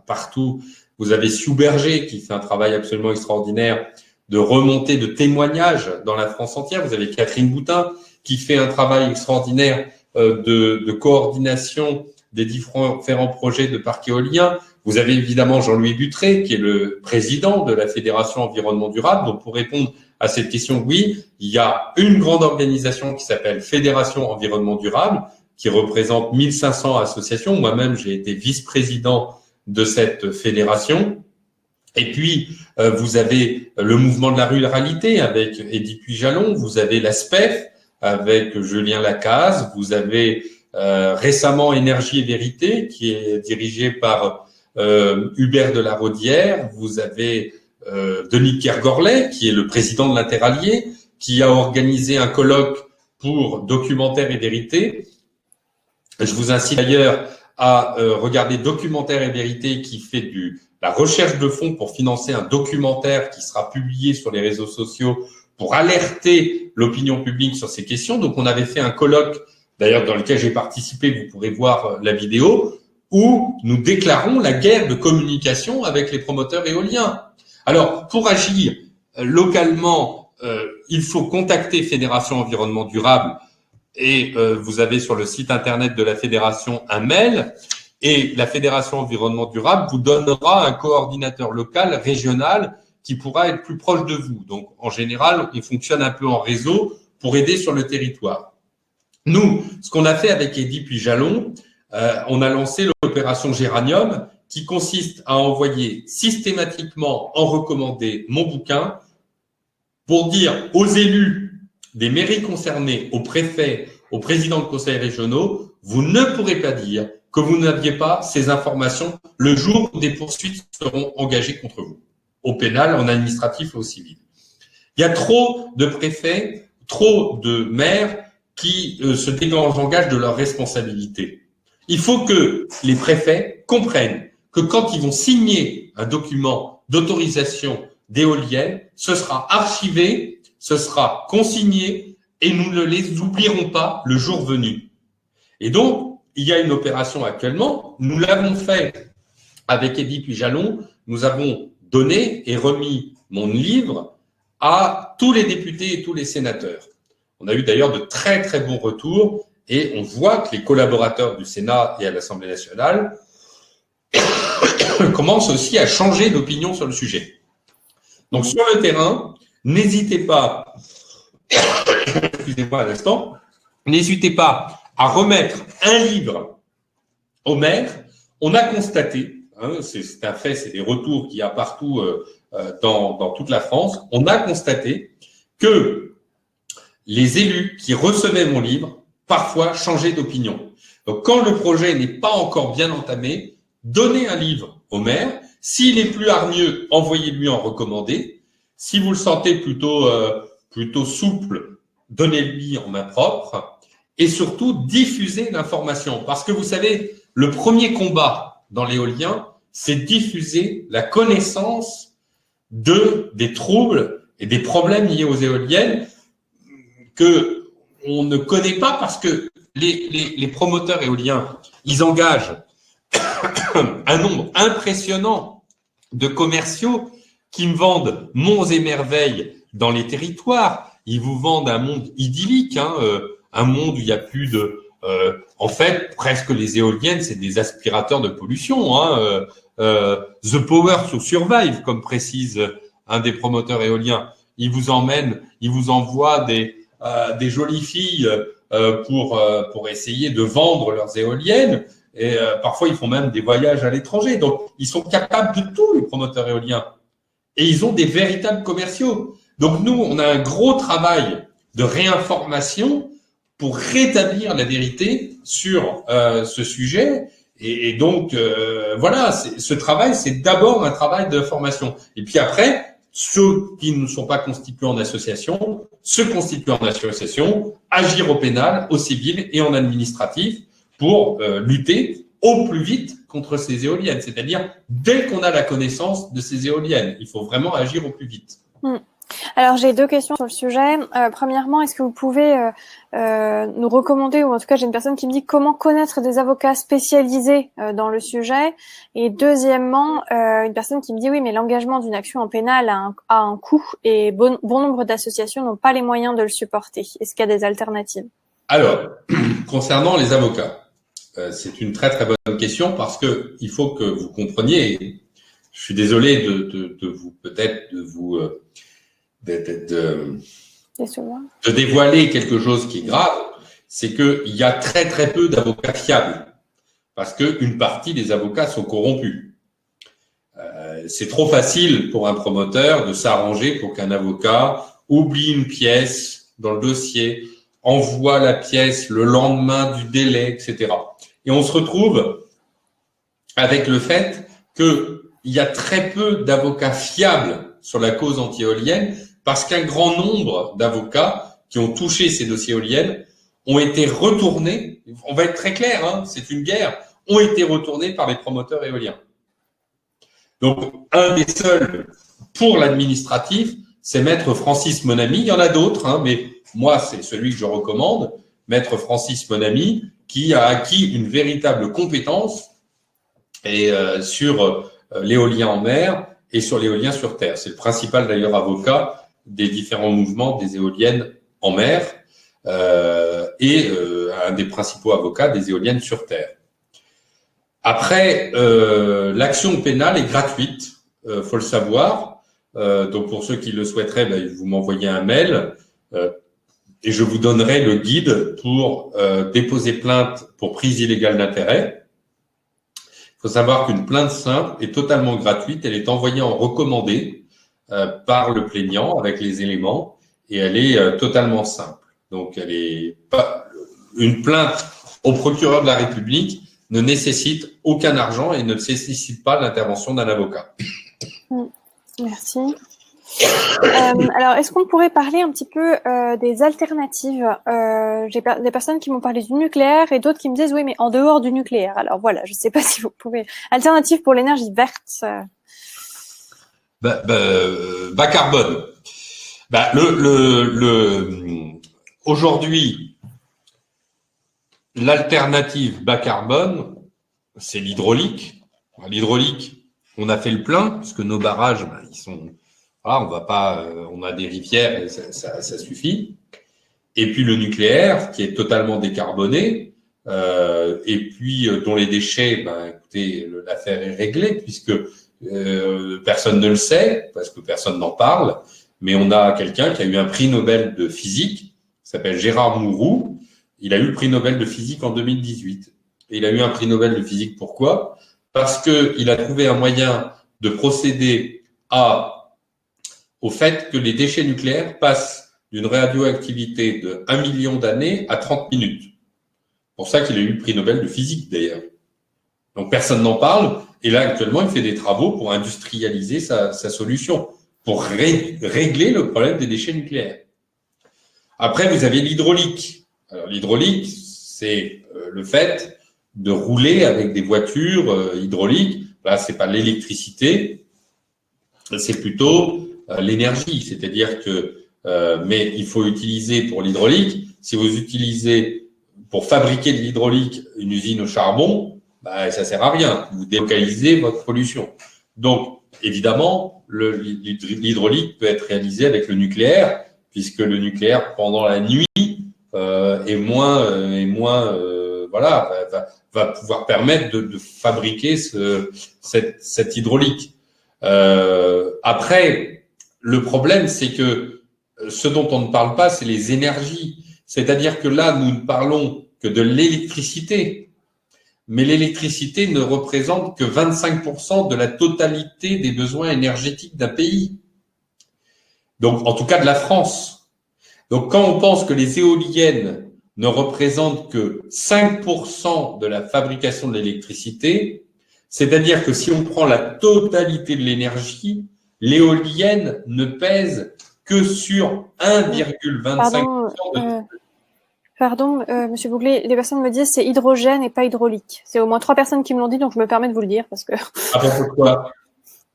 partout. Vous avez Sue Berger qui fait un travail absolument extraordinaire de remontée de témoignages dans la France entière. Vous avez Catherine Boutin qui fait un travail extraordinaire de coordination des différents projets de parcs éoliens. Vous avez évidemment Jean-Louis Butré, qui est le président de la Fédération Environnement Durable. Donc, pour répondre à cette question, oui, il y a une grande organisation qui s'appelle Fédération Environnement Durable, qui représente 1500 associations. Moi-même, j'ai été vice-président de cette fédération. Et puis, vous avez le mouvement de la ruralité avec Edith Puy-Jalon. Vous avez la SPEF avec Julien Lacaze. Vous avez récemment Énergie et Vérité, qui est dirigée par Hubert de la Rodière. Vous avez Denis Kergorlet, qui est le président de l'Interallié, qui a organisé un colloque pour Documentaire et Vérité. Je vous incite d'ailleurs à regarder Documentaire et Vérité, qui fait la recherche de fonds pour financer un documentaire qui sera publié sur les réseaux sociaux pour alerter l'opinion publique sur ces questions. Donc, on avait fait un colloque, d'ailleurs, dans lequel j'ai participé, vous pourrez voir la vidéo, où nous déclarons la guerre de communication avec les promoteurs éoliens. Alors, pour agir localement, il faut contacter Fédération Environnement Durable et vous avez sur le site internet de la Fédération un mail et la Fédération Environnement Durable vous donnera un coordinateur local, régional, qui pourra être plus proche de vous. Donc, en général, on fonctionne un peu en réseau pour aider sur le territoire. Nous, ce qu'on a fait avec Edith Puy-Jalon, on a lancé l'opération Géranium, qui consiste à envoyer systématiquement en recommandé mon bouquin pour dire aux élus des mairies concernées, aux préfets, aux présidents de conseils régionaux, vous ne pourrez pas dire que vous n'aviez pas ces informations le jour où des poursuites seront engagées contre vous, au pénal, en administratif et au civil. Il y a trop de préfets, trop de maires qui se désengagent de leurs responsabilités. Il faut que les préfets comprennent que quand ils vont signer un document d'autorisation d'éolienne, ce sera archivé, ce sera consigné et nous ne les oublierons pas le jour venu. Et donc, il y a une opération actuellement, nous l'avons fait avec Edith Puy-Jalon, nous avons donné et remis mon livre à tous les députés et tous les sénateurs. On a eu d'ailleurs de très très bons retours et on voit que les collaborateurs du Sénat et à l'Assemblée nationale commencent aussi à changer d'opinion sur le sujet. Donc sur le terrain, n'hésitez pas, excusez-moi à l'instant, n'hésitez pas à remettre un livre au maire. On a constaté, c'est un fait, c'est des retours qu'il y a partout dans toute la France, on a constaté que les élus qui recevaient mon livre parfois changeaient d'opinion. Donc quand le projet n'est pas encore bien entamé, donnez un livre au maire. S'il est plus hargneux, envoyez-lui en recommandé. Si vous le sentez plutôt souple, donnez-lui en main propre. Et surtout, diffusez l'information. Parce que vous savez, le premier combat dans l'éolien, c'est diffuser la connaissance des troubles et des problèmes liés aux éoliennes que on ne connaît pas parce que les promoteurs éoliens, ils engagent un nombre impressionnant de commerciaux qui me vendent monts et merveilles dans les territoires. Ils vous vendent un monde idyllique, un monde où il y a plus de... en fait, presque les éoliennes, c'est des aspirateurs de pollution. The power to survive, comme précise un des promoteurs éoliens. Ils vous envoient des jolies filles pour essayer de vendre leurs éoliennes. Et parfois, ils font même des voyages à l'étranger. Donc, ils sont capables de tout, les promoteurs éoliens. Et ils ont des véritables commerciaux. Donc, nous, on a un gros travail de réinformation pour rétablir la vérité sur ce sujet. Et donc, voilà, ce travail, c'est d'abord un travail d'information. Et puis après, ceux qui ne sont pas constitués en association, se constituer en association, agir au pénal, au civil et en administratif pour lutter au plus vite contre ces éoliennes. C'est-à-dire, dès qu'on a la connaissance de ces éoliennes, il faut vraiment agir au plus vite. Alors, j'ai deux questions sur le sujet. Premièrement, est-ce que vous pouvez nous recommander, ou en tout cas, j'ai une personne qui me dit comment connaître des avocats spécialisés dans le sujet. Et deuxièmement, une personne qui me dit oui, mais l'engagement d'une action en pénal a un coût et bon nombre d'associations n'ont pas les moyens de le supporter. Est-ce qu'il y a des alternatives? Alors, concernant les avocats, c'est une très très bonne question parce que il faut que vous compreniez. Et je suis désolé de dévoiler quelque chose qui est grave, c'est qu'il y a très très peu d'avocats fiables parce qu'une partie des avocats sont corrompus. C'est trop facile pour un promoteur de s'arranger pour qu'un avocat oublie une pièce dans le dossier, envoie la pièce le lendemain du délai, etc. Et on se retrouve avec le fait qu'il y a très peu d'avocats fiables sur la cause anti-éolienne parce qu'un grand nombre d'avocats qui ont touché ces dossiers éoliennes ont été retournés, on va être très clair, c'est une guerre, ont été retournés par les promoteurs éoliens. Donc, un des seuls pour l'administratif, c'est Maître Francis Monami. Il y en a d'autres, mais moi, c'est celui que je recommande, Maître Francis Monami, qui a acquis une véritable compétence sur l'éolien en mer et sur l'éolien sur terre. C'est le principal d'ailleurs avocat des différents mouvements des éoliennes en mer et un des principaux avocats des éoliennes sur terre. Après, l'action pénale est gratuite, faut le savoir. Donc pour ceux qui le souhaiteraient, vous m'envoyez un mail et je vous donnerai le guide pour déposer plainte pour prise illégale d'intérêt. Il faut savoir qu'une plainte simple est totalement gratuite. Elle est envoyée en recommandé par le plaignant avec les éléments et elle est totalement simple. Donc, elle est pas une plainte au procureur de la République ne nécessite aucun argent et ne nécessite pas l'intervention d'un avocat. Merci. Alors, est-ce qu'on pourrait parler un petit peu des alternatives? J'ai des personnes qui m'ont parlé du nucléaire et d'autres qui me disent oui, mais en dehors du nucléaire. Alors voilà, je ne sais pas si vous pouvez. Alternative pour l'énergie verte. Bas carbone. Aujourd'hui, l'alternative bas carbone, c'est l'hydraulique. L'hydraulique, on a fait le plein parce que nos barrages, ils sont Voilà, on va pas, on a des rivières et ça suffit. Et puis le nucléaire, qui est totalement décarboné, et puis dont les déchets, écoutez, l'affaire est réglée puisque personne ne le sait, parce que personne n'en parle, mais on a quelqu'un qui a eu un prix Nobel de physique, qui s'appelle Gérard Mourou. Il a eu le prix Nobel de physique en 2018. Et il a eu un prix Nobel de physique, pourquoi? Parce qu'il a trouvé un moyen de procéder au fait que les déchets nucléaires passent d'une radioactivité de 1 million d'années à 30 minutes. C'est pour ça qu'il a eu le prix Nobel de physique, d'ailleurs. Donc, personne n'en parle. Et là, actuellement, il fait des travaux pour industrialiser sa solution, pour régler le problème des déchets nucléaires. Après, vous avez l'hydraulique. Alors, l'hydraulique, c'est le fait de rouler avec des voitures hydrauliques. Là, c'est pas l'électricité, c'est plutôt l'énergie. C'est-à-dire que, mais il faut utiliser pour l'hydraulique. Si vous utilisez pour fabriquer de l'hydraulique une usine au charbon, ça sert à rien. Vous délocalisez votre pollution. Donc, évidemment, l'hydraulique peut être réalisé avec le nucléaire, puisque le nucléaire, pendant la nuit, va pouvoir permettre de fabriquer cette hydraulique. Après, le problème, c'est que ce dont on ne parle pas, c'est les énergies. C'est-à-dire que là, nous ne parlons que de l'électricité. Mais l'électricité ne représente que 25% de la totalité des besoins énergétiques d'un pays. Donc, en tout cas de la France. Donc, quand on pense que les éoliennes ne représentent que 5% de la fabrication de l'électricité, c'est-à-dire que si on prend la totalité de l'énergie, l'éolienne ne pèse que sur 1,25% de... Pardon, Monsieur Bouglet, les personnes me disent c'est hydrogène et pas hydraulique. C'est au moins 3 personnes qui me l'ont dit, donc je me permets de vous le dire parce que. Ah, pourquoi?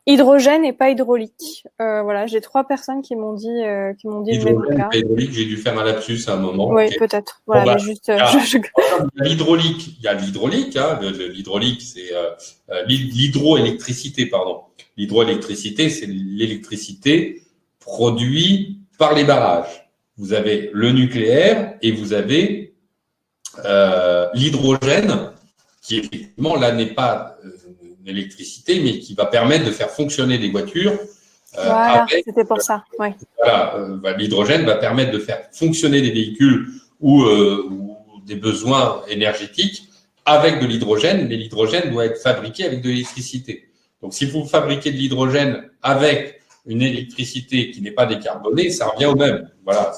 Hydrogène et pas hydraulique. Voilà, j'ai 3 personnes qui m'ont dit le même cas. Pas hydraulique, j'ai dû faire un lapsus à un moment. Oui, okay. Peut-être. Voilà, mais juste. L'hydraulique, il y a l'hydraulique. L'hydraulique, c'est l'hydroélectricité, pardon. L'hydroélectricité, c'est l'électricité produite par les barrages. Vous avez le nucléaire et vous avez l'hydrogène, qui effectivement là n'est pas une électricité, mais qui va permettre de faire fonctionner des voitures. Voilà, c'était pour ça. Oui. Voilà, l'hydrogène va permettre de faire fonctionner des véhicules ou des besoins énergétiques avec de l'hydrogène, mais l'hydrogène doit être fabriqué avec de l'électricité. Donc, si vous fabriquez de l'hydrogène avec une électricité qui n'est pas décarbonée, ça revient au même. Voilà,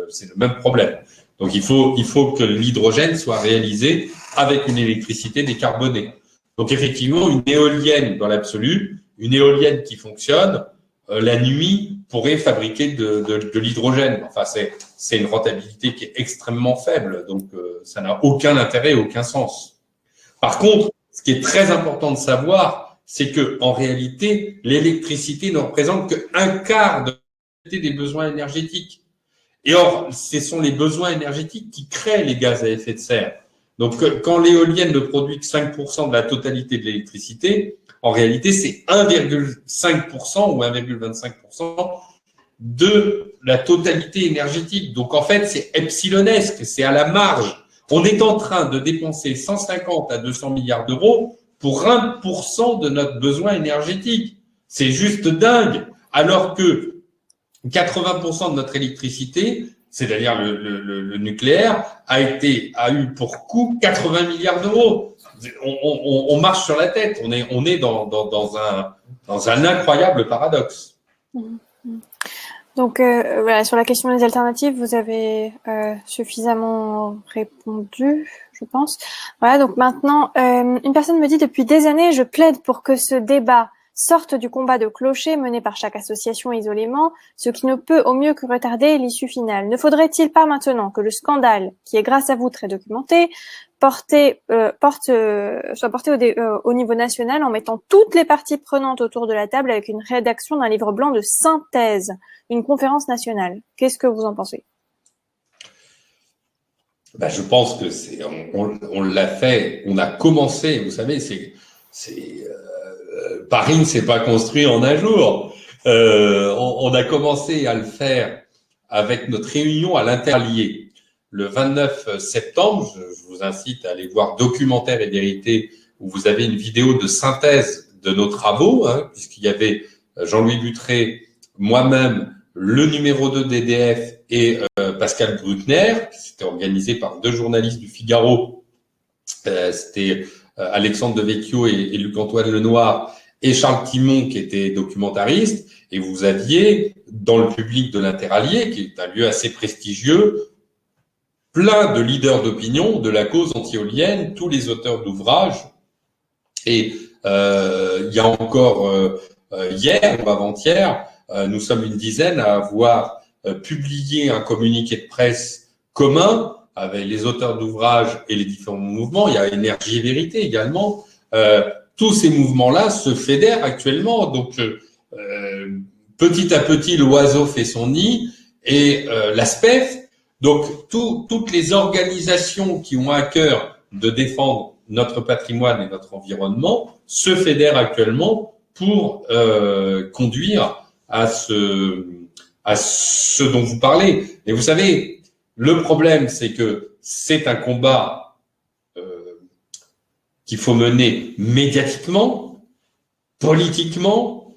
c'est le même problème. Donc, il faut que l'hydrogène soit réalisé avec une électricité décarbonée. Donc, effectivement, une éolienne dans l'absolu, une éolienne qui fonctionne, la nuit pourrait fabriquer de l'hydrogène. Enfin, c'est une rentabilité qui est extrêmement faible. Donc, ça n'a aucun intérêt, aucun sens. Par contre, ce qui est très important de savoir, c'est que en réalité, l'électricité ne représente que 1/4 des besoins énergétiques. Et or, ce sont les besoins énergétiques qui créent les gaz à effet de serre. Donc, quand l'éolienne ne produit que 5% de la totalité de l'électricité, en réalité, c'est 1,5% ou 1,25% de la totalité énergétique. Donc, en fait, c'est epsilonesque, c'est à la marge. On est en train de dépenser 150 à 200 milliards d'euros pour 1% de notre besoin énergétique. C'est juste dingue. Alors que 80% de notre électricité, c'est-à-dire le nucléaire, a eu pour coût 80 milliards d'euros. On marche sur la tête. On est dans un incroyable paradoxe. Donc voilà, sur la question des alternatives, vous avez suffisamment répondu, je pense. Voilà, donc maintenant, une personne me dit depuis des années, je plaide pour que ce débat sorte du combat de clocher mené par chaque association isolément, ce qui ne peut au mieux que retarder l'issue finale. Ne faudrait-il pas maintenant que le scandale, qui est grâce à vous très documenté, soit porté au niveau national en mettant toutes les parties prenantes autour de la table avec une rédaction d'un livre blanc de synthèse, une conférence nationale. Qu'est-ce que vous en pensez? Je pense que on l'a fait, on a commencé. Vous savez, Paris ne s'est pas construit en un jour. On a commencé à le faire avec notre réunion à l'Interlié. Le 29 septembre, je vous incite à aller voir Documentaire et Vérité, où vous avez une vidéo de synthèse de nos travaux, puisqu'il y avait Jean-Louis Buttré, moi-même, le numéro 2 d'EDF et Pascal Bruckner, c'était organisé par 2 journalistes du Figaro, c'était Alexandre Devecchio et Luc-Antoine Lenoir, et Charles Timon qui était documentariste, et vous aviez dans le public de l'Interallié, qui est un lieu assez prestigieux, plein de leaders d'opinion de la cause anti-éolienne, tous les auteurs d'ouvrages, et il y a encore hier ou avant-hier, nous sommes une dizaine à avoir publié un communiqué de presse commun avec les auteurs d'ouvrages et les différents mouvements. Il y a Énergie et Vérité également. Tous ces mouvements-là se fédèrent actuellement. Donc, petit à petit, l'oiseau fait son nid et l'ASPEF. Donc, toutes les organisations qui ont à cœur de défendre notre patrimoine et notre environnement se fédèrent actuellement pour conduire à ce dont vous parlez. Et vous savez, le problème, c'est que c'est un combat qu'il faut mener médiatiquement, politiquement,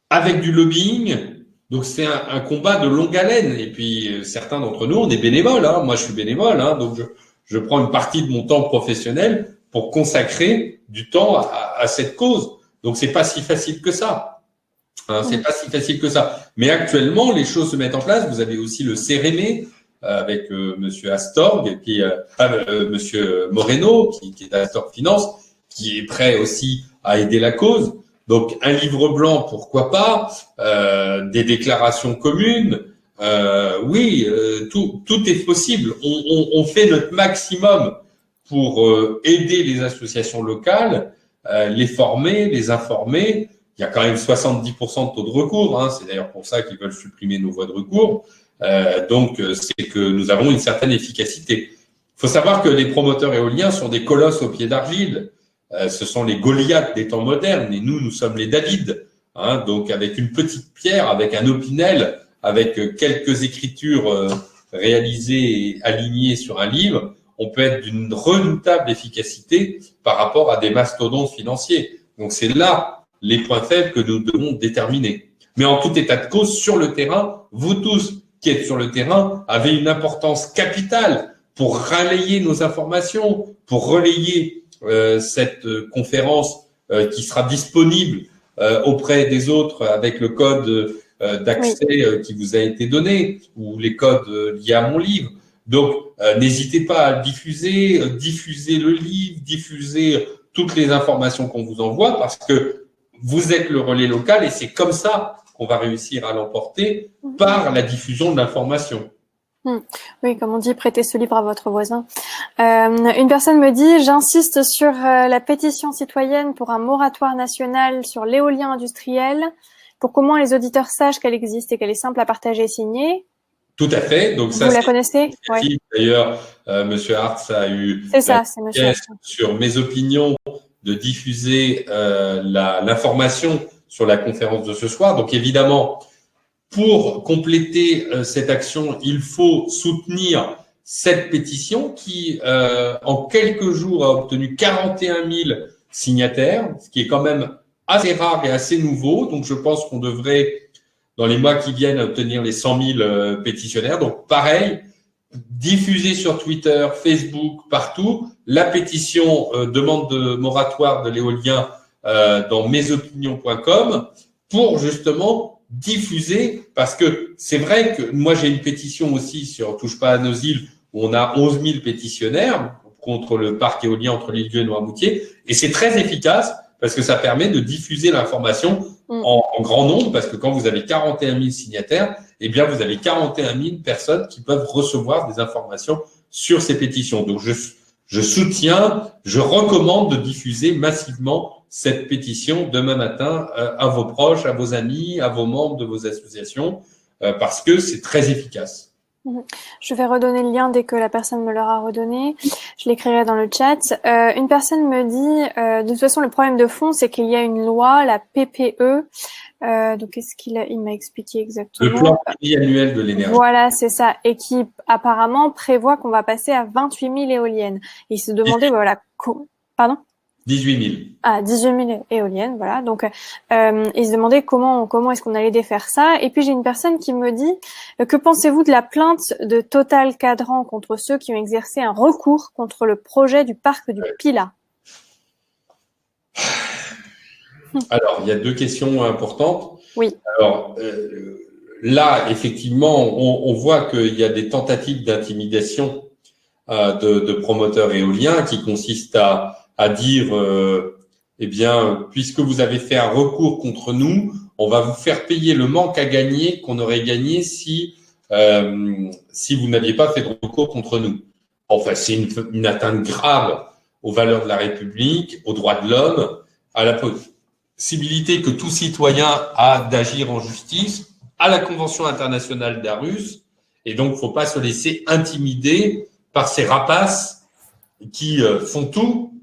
avec du lobbying. Donc c'est un combat de longue haleine. Et puis certains d'entre nous, on est bénévoles. Moi, je suis bénévole, donc je prends une partie de mon temps professionnel pour consacrer du temps à cette cause. Donc c'est pas si facile que ça. C'est pas si facile que ça. Mais actuellement, les choses se mettent en place. Vous avez aussi le CEREME avec Monsieur Astorg, Monsieur Moreno, qui est Astorg Finance, qui est prêt aussi à aider la cause. Donc un livre blanc, pourquoi pas, des déclarations communes, oui, tout est possible. On fait notre maximum pour aider les associations locales, les former, les informer. Il y a quand même 70% de taux de recours, c'est d'ailleurs pour ça qu'ils veulent supprimer nos voies de recours. Donc c'est que nous avons une certaine efficacité. Il faut savoir que les promoteurs éoliens sont des colosses au pied d'argile. Ce sont les Goliaths des temps modernes et nous sommes les David. Donc avec une petite pierre, avec un opinel, avec quelques écritures réalisées et alignées sur un livre, on peut être d'une redoutable efficacité par rapport à des mastodontes financiers. Donc c'est là les points faibles que nous devons déterminer. Mais en tout état de cause, sur le terrain, vous tous qui êtes sur le terrain avez une importance capitale pour relayer nos informations, pour relayer cette conférence qui sera disponible auprès des autres avec le code d'accès qui vous a été donné ou les codes liés à mon livre. Donc, n'hésitez pas à diffuser, diffuser le livre, diffuser toutes les informations qu'on vous envoie parce que vous êtes le relais local et c'est comme ça qu'on va réussir à l'emporter par la diffusion de l'information. Oui, comme on dit, prêtez ce livre à votre voisin. Une personne me dit, j'insiste sur la pétition citoyenne pour un moratoire national sur l'éolien industriel, pour qu'au moins les auditeurs sachent qu'elle existe et qu'elle est simple à partager et signer. Tout à fait. Donc ça, vous la connaissez? Ouais. D'ailleurs, Monsieur Hartz a eu sur mes opinions de diffuser l'information sur la conférence de ce soir. Donc évidemment, pour compléter cette action, il faut soutenir cette pétition qui, en quelques jours, a obtenu 41 000 signataires, ce qui est quand même assez rare et assez nouveau. Donc, je pense qu'on devrait, dans les mois qui viennent, obtenir les 100 000 pétitionnaires. Donc, pareil, diffuser sur Twitter, Facebook, partout, la pétition demande de moratoire de l'éolien dans mesopinions.com pour justement diffuser, parce que c'est vrai que moi j'ai une pétition aussi sur Touche pas à nos îles où on a 11 000 pétitionnaires contre le parc éolien entre l'Île-Dieu et Noirmoutier et c'est très efficace parce que ça permet de diffuser l'information en grand nombre parce que quand vous avez 41 000 signataires, eh bien vous avez 41 000 personnes qui peuvent recevoir des informations sur ces pétitions. Donc je soutiens, je recommande de diffuser massivement cette pétition demain matin à vos proches, à vos amis, à vos membres de vos associations, parce que c'est très efficace. Je vais redonner le lien dès que la personne me l'aura redonné. Je l'écrirai dans le chat. Une personne me dit, de toute façon, le problème de fond, c'est qu'il y a une loi, la PPE, Donc, qu'est-ce il m'a expliqué exactement? Le plan pluriannuel de l'énergie. Voilà, c'est ça. Et qui, apparemment, prévoit qu'on va passer à 28 000 éoliennes. Et il se demandait, voilà, pardon? 18 000. Ah, 18 000 éoliennes, voilà. Donc, il se demandait comment est-ce qu'on allait défaire ça. Et puis, j'ai une personne qui me dit, que pensez-vous de la plainte de Total Cadran contre ceux qui ont exercé un recours contre le projet du parc du Pilat? Alors, il y a deux questions importantes. Oui. Alors, là, effectivement, on voit qu'il y a des tentatives d'intimidation de promoteurs éoliens qui consistent à dire, eh bien, puisque vous avez fait un recours contre nous, on va vous faire payer le manque à gagner qu'on aurait gagné si vous n'aviez pas fait de recours contre nous. Enfin, c'est une atteinte grave aux valeurs de la République, aux droits de l'homme, à la possibilité que tout citoyen a d'agir en justice, à la Convention internationale d'Aarhus. Et donc, faut pas se laisser intimider par ces rapaces qui font tout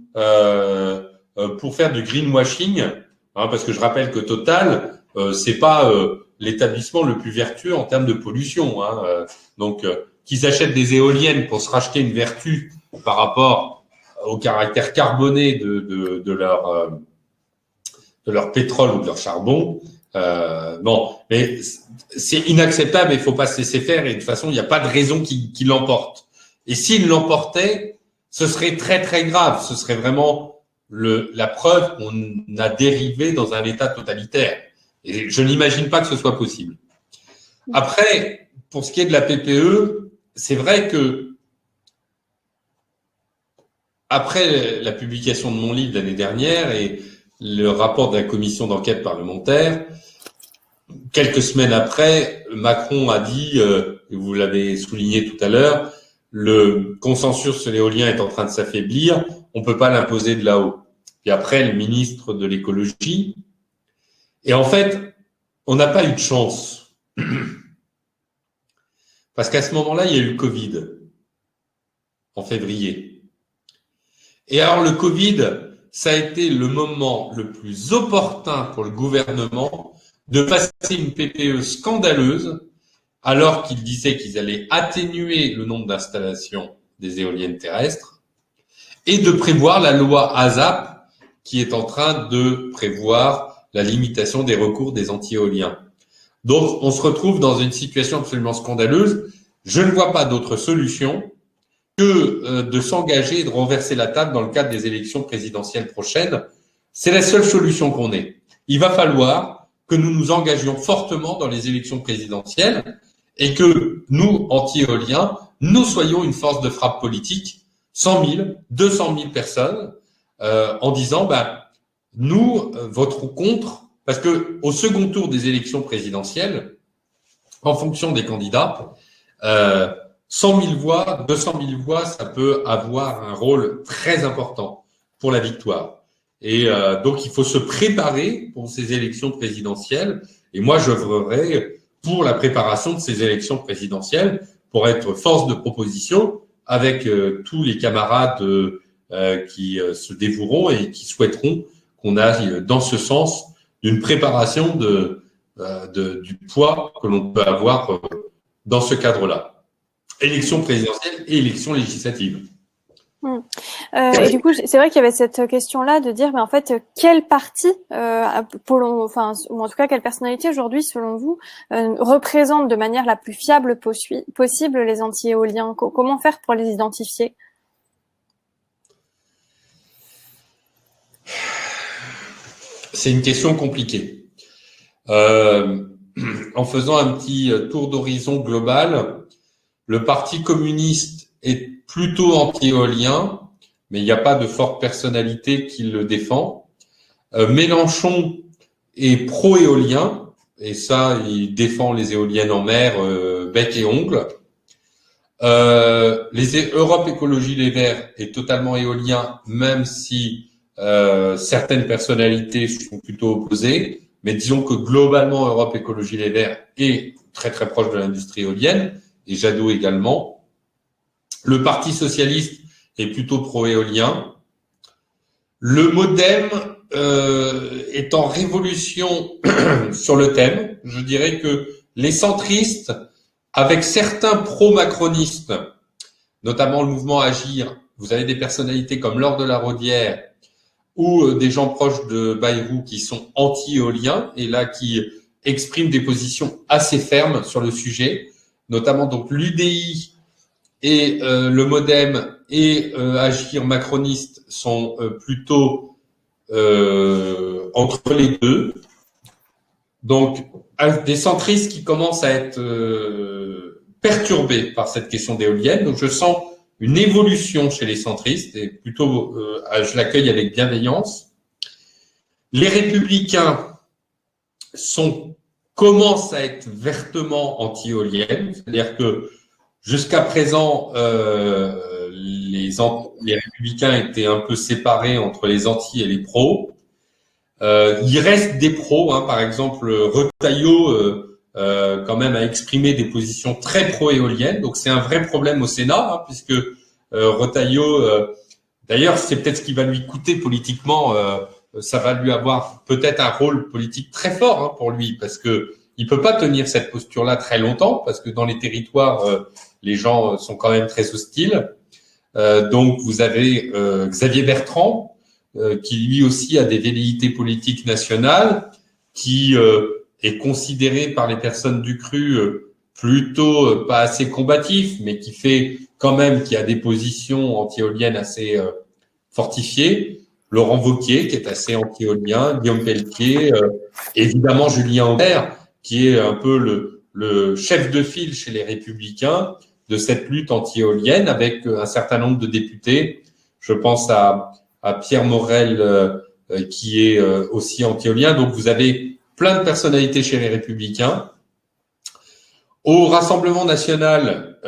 pour faire du greenwashing, hein, parce que je rappelle que Total, c'est pas l'établissement le plus vertueux en termes de pollution. Hein, donc, qu'ils achètent des éoliennes pour se racheter une vertu par rapport au caractère carboné de leur pétrole ou de leur charbon. Non, mais c'est inacceptable et il faut pas se laisser faire. Et de toute façon, il n'y a pas de raison qu'il l'emporte. Et s'il l'emportait, ce serait très très grave. Ce serait vraiment la preuve qu'on a dérivé dans un état totalitaire. Et je n'imagine pas que ce soit possible. Après, pour ce qui est de la PPE, c'est vrai que après la publication de mon livre l'année dernière et le rapport de la commission d'enquête parlementaire, quelques semaines après, Macron a dit, et vous l'avez souligné tout à l'heure, le consensus sur l'éolien est en train de s'affaiblir, on peut pas l'imposer de là-haut. Et après, le ministre de l'écologie. Et en fait, on n'a pas eu de chance. Parce qu'à ce moment-là, il y a eu le Covid, en février. Et alors, le Covid, ça a été le moment le plus opportun pour le gouvernement de passer une PPE scandaleuse, alors qu'ils disaient qu'ils allaient atténuer le nombre d'installations des éoliennes terrestres, et de prévoir la loi ASAP, qui est en train de prévoir la limitation des recours des anti-éoliens. Donc, on se retrouve dans une situation absolument scandaleuse. Je ne vois pas d'autre solution que de s'engager et de renverser la table dans le cadre des élections présidentielles prochaines. C'est la seule solution qu'on ait. Il va falloir que nous nous engagions fortement dans les élections présidentielles et que nous, anti-éoliens, nous soyons une force de frappe politique, 100 000, 200 000 personnes, en disant, nous voterons contre, parce que au second tour des élections présidentielles, en fonction des candidats, 100 000 voix, 200 000 voix, ça peut avoir un rôle très important pour la victoire. Et donc, il faut se préparer pour ces élections présidentielles. Et moi, j'œuvrerai pour la préparation de ces élections présidentielles pour être force de proposition avec tous les camarades qui se dévoueront et qui souhaiteront qu'on aille dans ce sens d'une préparation du poids que l'on peut avoir dans ce cadre-là. Élections présidentielles et élections législatives. Et du coup, c'est vrai qu'il y avait cette question-là de dire, mais en fait, quel parti, ou en tout cas, quelle personnalité aujourd'hui, selon vous, représente de manière la plus fiable possible les anti-éoliens? Comment faire pour les identifier? C'est une question compliquée. En faisant un petit tour d'horizon global, le Parti communiste est plutôt anti-éolien, mais il n'y a pas de forte personnalité qui le défend. Mélenchon est pro-éolien, et ça, il défend les éoliennes en mer bec et ongle. Europe Écologie Les Verts est totalement éolien, même si certaines personnalités sont plutôt opposées. Mais disons que globalement, Europe Écologie Les Verts est très très proche de l'industrie éolienne, et Jadot également. Le Parti socialiste est plutôt pro-éolien. Le MoDem est en révolution sur le thème. Je dirais que les centristes, avec certains pro-macronistes, notamment le mouvement Agir, vous avez des personnalités comme Laure de la Raudière ou des gens proches de Bayrou qui sont anti-éoliens et là qui expriment des positions assez fermes sur le sujet, notamment donc l'UDI et le MoDem et Agir macroniste sont plutôt entre les deux. Donc, des centristes qui commencent à être perturbés par cette question d'éolienne. Donc, je sens une évolution chez les centristes et plutôt, je l'accueille avec bienveillance. Les républicains commencent à être vertement anti-éoliennes, c'est-à-dire que jusqu'à présent, les républicains étaient un peu séparés entre les anti et les pros. Il reste des pros, par exemple Retailleau quand même a exprimé des positions très pro-éoliennes, donc c'est un vrai problème au Sénat, puisque Retailleau, d'ailleurs c'est peut-être ce qui va lui coûter politiquement, ça va lui avoir peut-être un rôle politique très fort pour lui, parce que il peut pas tenir cette posture-là très longtemps, parce que dans les territoires, les gens sont quand même très hostiles. Donc vous avez Xavier Bertrand, qui lui aussi a des velléités politiques nationales, qui est considéré par les personnes du CRU plutôt pas assez combatif, mais qui fait quand même, qui a des positions anti-éoliennes assez fortifiées. Laurent Wauquiez, qui est assez anti-éolien, Guillaume Pelletier, évidemment Julien Aubert, qui est un peu le chef de file chez les Républicains de cette lutte anti-éolienne, avec un certain nombre de députés. Je pense à Pierre Morel, qui est aussi anti-éolien. Donc, vous avez plein de personnalités chez les Républicains. Au Rassemblement national,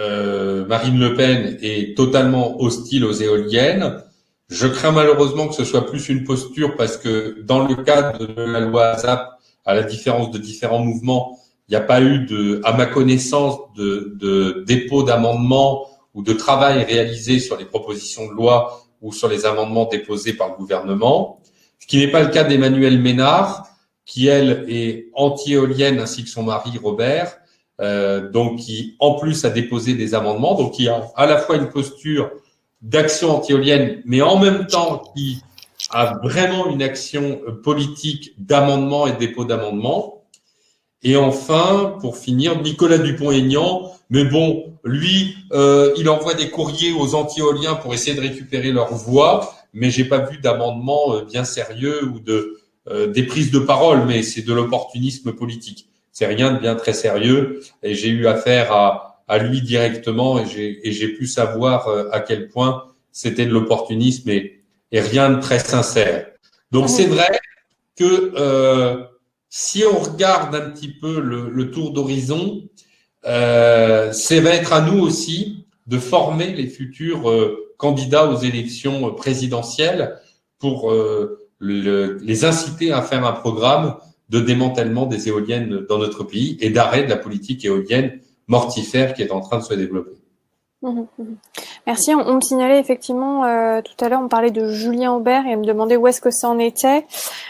Marine Le Pen est totalement hostile aux éoliennes. Je crains malheureusement que ce soit plus une posture parce que dans le cadre de la loi ASAP, à la différence de différents mouvements, il n'y a pas eu à ma connaissance, de dépôt d'amendements ou de travail réalisé sur les propositions de loi ou sur les amendements déposés par le gouvernement, ce qui n'est pas le cas d'Emmanuelle Ménard, qui, elle, est anti-éolienne, ainsi que son mari Robert, donc qui, en plus, a déposé des amendements, donc qui a à la fois une posture d'action anti-éolienne, mais en même temps qui a vraiment une action politique d'amendement et de dépôt d'amendements. Et enfin, pour finir, Nicolas Dupont-Aignan, mais bon, lui, il envoie des courriers aux anti-éoliens pour essayer de récupérer leur voix, mais j'ai pas vu d'amendement bien sérieux ou des prises de parole, mais c'est de l'opportunisme politique. C'est rien de bien très sérieux, et j'ai eu affaire à lui directement, et j'ai pu savoir à quel point c'était de l'opportunisme et rien de très sincère. Donc c'est vrai que si on regarde un petit peu le tour d'horizon, ça va être à nous aussi de former les futurs candidats aux élections présidentielles pour les inciter à faire un programme de démantèlement des éoliennes dans notre pays et d'arrêt de la politique éolienne mortifère qui est en train de se développer. Merci. On me signalait effectivement tout à l'heure, on parlait de Julien Aubert et elle me demandait où est-ce que ça en était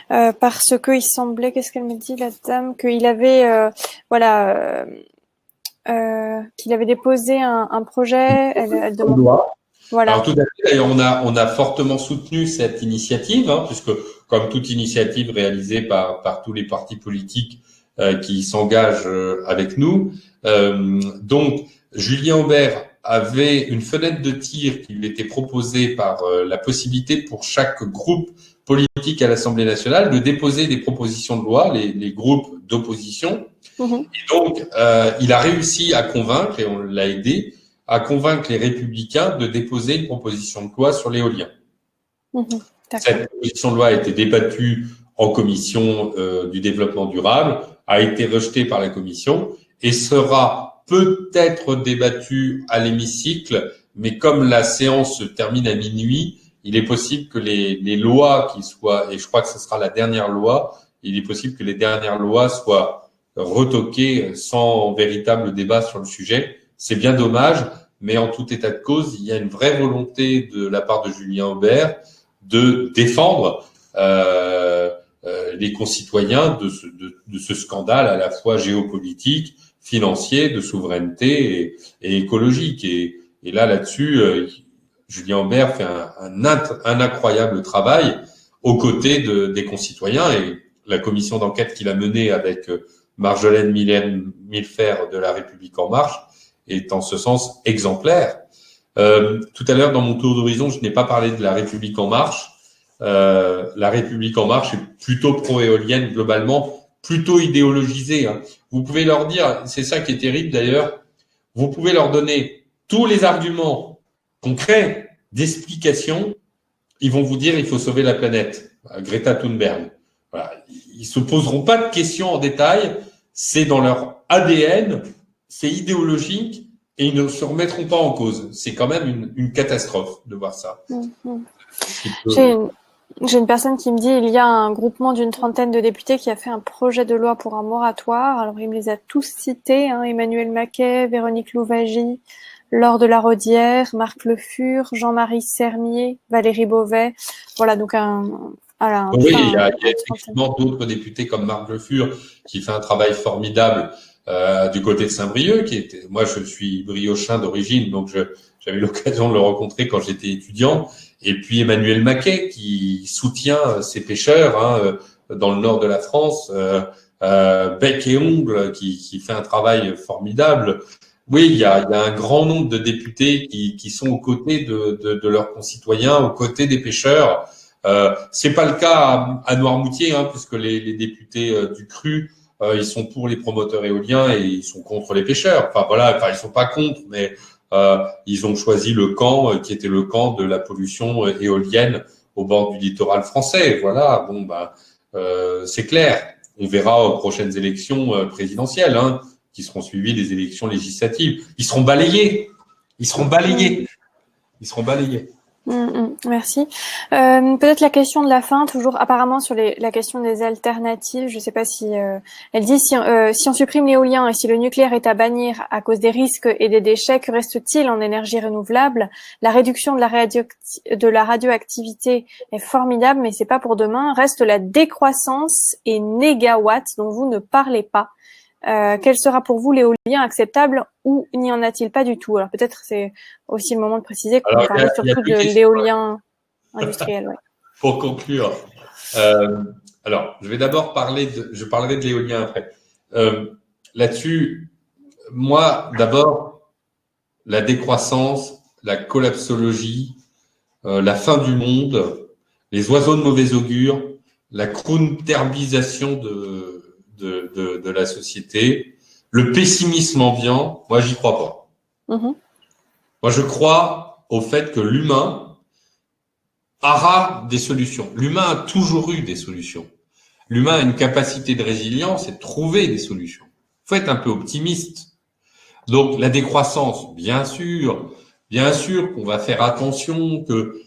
parce que il semblait, qu'est-ce qu'elle me dit la dame, qu'il avait qu'il avait déposé un projet. Elle demande. Voilà. Alors tout à fait. D'ailleurs, on a fortement soutenu cette initiative, puisque comme toute initiative réalisée par tous les partis politiques qui s'engagent avec nous, donc Julien Aubert avait une fenêtre de tir qui lui était proposée par la possibilité pour chaque groupe politique à l'Assemblée nationale de déposer des propositions de loi, les groupes d'opposition. Et donc, il a réussi à convaincre, et on l'a aidé, à convaincre les Républicains de déposer une proposition de loi sur l'éolien. Cette proposition de loi a été débattue en commission du développement durable, a été rejetée par la commission et sera peut-être débattue à l'hémicycle, mais comme la séance se termine à minuit, il est possible que les lois qui soient, et je crois que ce sera la dernière loi, il est possible que les dernières lois soient retoquées sans véritable débat sur le sujet. C'est bien dommage, mais en tout état de cause, il y a une vraie volonté de la part de Julien Aubert de défendre les concitoyens de ce scandale à la fois géopolitique, financier, de souveraineté et écologique. Et là-dessus, Julien Aubert fait un incroyable travail aux côtés des concitoyens, et la commission d'enquête qu'il a menée avec Marjolaine Milfer de La République En Marche est en ce sens exemplaire. Tout à l'heure, dans mon tour d'horizon, je n'ai pas parlé de La République En Marche. La République En Marche est plutôt pro-éolienne globalement, plutôt idéologisée. Hein. Vous pouvez leur dire, c'est ça qui est terrible d'ailleurs, vous pouvez leur donner tous les arguments concrets d'explication, ils vont vous dire il faut sauver la planète. Greta Thunberg. Voilà. Ils se poseront pas de questions en détail, c'est dans leur ADN, c'est idéologique, et ils ne se remettront pas en cause. C'est quand même une catastrophe de voir ça. J'ai une personne qui me dit il y a un groupement d'une 30aine de députés qui a fait un projet de loi pour un moratoire. Alors il me les a tous cités, hein, Emmanuel Maquet, Véronique Louwagie, Laure de la Rodière, Marc Le Fur, Jean-Marie Sermier, Valérie Beauvais. Voilà, donc oui, il y a effectivement d'autres députés comme Marc Le Fur qui fait un travail formidable du côté de Saint-Brieuc, moi je suis briochin d'origine, donc j'avais l'occasion de le rencontrer quand j'étais étudiant. Et puis Emmanuel Maquet qui soutient ces pêcheurs dans le nord de la France, bec et ongle, qui fait un travail formidable. Oui, il y a un grand nombre de députés qui sont aux côtés de leurs concitoyens, aux côtés des pêcheurs. C'est pas le cas à Noirmoutier, puisque les députés du CRU, ils sont pour les promoteurs éoliens et ils sont contre les pêcheurs. Ils sont pas contre, mais ils ont choisi le camp qui était le camp de la pollution éolienne au bord du littoral français. Voilà, c'est clair. On verra aux prochaines élections présidentielles, qui seront suivies des élections législatives. Ils seront balayés. Merci. Peut-être la question de la fin, toujours apparemment sur la question des alternatives. Je ne sais pas si elle dit si on supprime l'éolien et si le nucléaire est à bannir à cause des risques et des déchets, que reste-t-il en énergie renouvelable? La réduction de la radioactivité est formidable, mais c'est pas pour demain. Reste la décroissance et négawatts dont vous ne parlez pas. Quel sera pour vous l'éolien acceptable ou n'y en a-t-il pas du tout? Alors peut-être c'est aussi le moment de préciser qu'on parle surtout de l'éolien industriel. Ouais. Pour conclure, alors je vais d'abord je parlerai de l'éolien après. Là-dessus, moi d'abord, la décroissance, la collapsologie, la fin du monde, les oiseaux de mauvais augure, la kroonterbisation de la société, le pessimisme ambiant, moi j'y crois pas. Moi je crois au fait que l'humain aura des solutions. L'humain a toujours eu des solutions. L'humain a une capacité de résilience et de trouver des solutions. Faut être un peu optimiste. Donc la décroissance, bien sûr qu'on va faire attention, que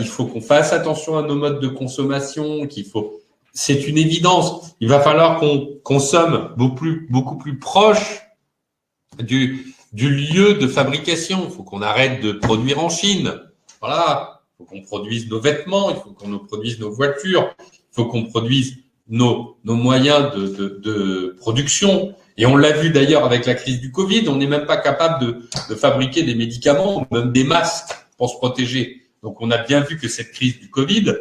il faut qu'on fasse attention à nos modes de consommation, c'est une évidence. Il va falloir qu'on consomme beaucoup plus proche du lieu de fabrication. Il faut qu'on arrête de produire en Chine. Voilà. Il faut qu'on produise nos vêtements. Il faut qu'on produise nos voitures. Il faut qu'on produise nos moyens de production. Et on l'a vu d'ailleurs avec la crise du Covid. On n'est même pas capable de fabriquer des médicaments, même des masques pour se protéger. Donc on a bien vu que cette crise du Covid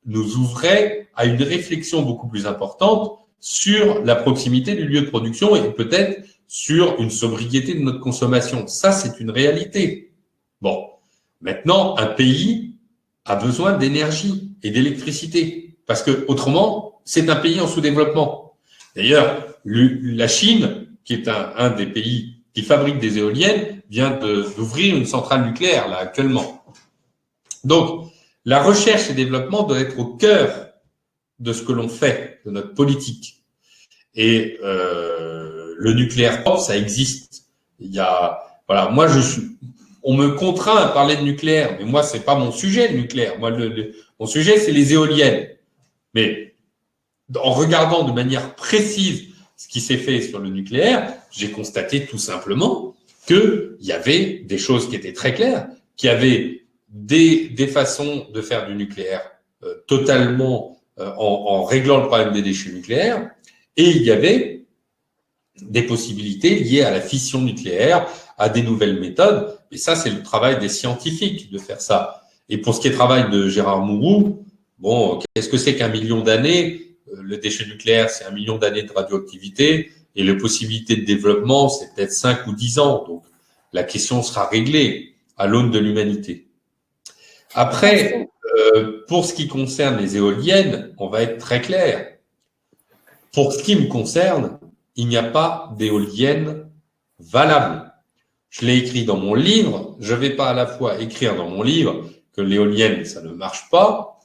nous ouvrait à une réflexion beaucoup plus importante sur la proximité du lieu de production et peut-être sur une sobriété de notre consommation. Ça, c'est une réalité. Bon, maintenant, un pays a besoin d'énergie et d'électricité parce que autrement, c'est un pays en sous-développement. D'ailleurs, la Chine, qui est un des pays qui fabrique des éoliennes, vient d'ouvrir une centrale nucléaire là actuellement. Donc, la recherche et développement doit être au cœur de ce que l'on fait, de notre politique. Et le nucléaire propre, ça existe. Moi on me contraint à parler de nucléaire, mais moi c'est pas mon sujet le nucléaire. Moi mon sujet c'est les éoliennes. Mais en regardant de manière précise ce qui s'est fait sur le nucléaire, j'ai constaté tout simplement qu'il y avait des choses qui étaient très claires, qu'il y avait des façons de faire du nucléaire totalement en réglant le problème des déchets nucléaires, et il y avait des possibilités liées à la fission nucléaire, à des nouvelles méthodes. Et ça, c'est le travail des scientifiques de faire ça. Et pour ce qui est travail de Gérard Mourou, bon, qu'est-ce que c'est qu'un million d'années? Le déchet nucléaire, c'est 1 million d'années de radioactivité, et les possibilités de développement, c'est peut-être 5 ou 10 ans. Donc, la question sera réglée à l'aune de l'humanité. Après, pour ce qui concerne les éoliennes, on va être très clair. Pour ce qui me concerne, il n'y a pas d'éoliennes valables. Je l'ai écrit dans mon livre. Je ne vais pas à la fois écrire dans mon livre que l'éolienne, ça ne marche pas,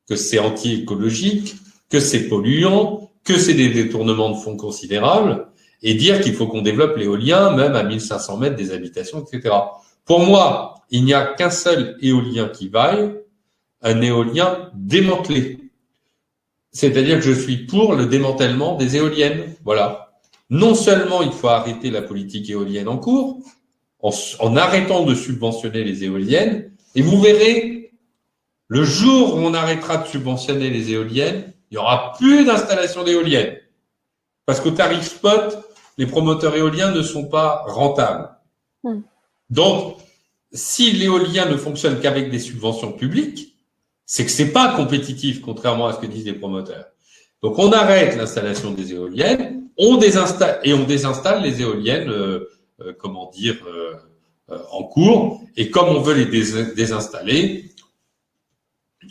que c'est anti-écologique, que c'est polluant, que c'est des détournements de fonds considérables, et dire qu'il faut qu'on développe l'éolien même à 1500 mètres des habitations, etc. Pour moi, il n'y a qu'un seul éolien qui vaille, un éolien démantelé. C'est-à-dire que je suis pour le démantèlement des éoliennes. Voilà. Non seulement il faut arrêter la politique éolienne en cours, en arrêtant de subventionner les éoliennes, et vous verrez, le jour où on arrêtera de subventionner les éoliennes, il n'y aura plus d'installation d'éoliennes. Parce qu'au tarif spot, les promoteurs éoliens ne sont pas rentables. Donc, si l'éolien ne fonctionne qu'avec des subventions publiques, c'est que c'est pas compétitif, contrairement à ce que disent les promoteurs. Donc, on arrête l'installation des éoliennes, on désinstalle les éoliennes, en cours. Et comme on veut les désinstaller,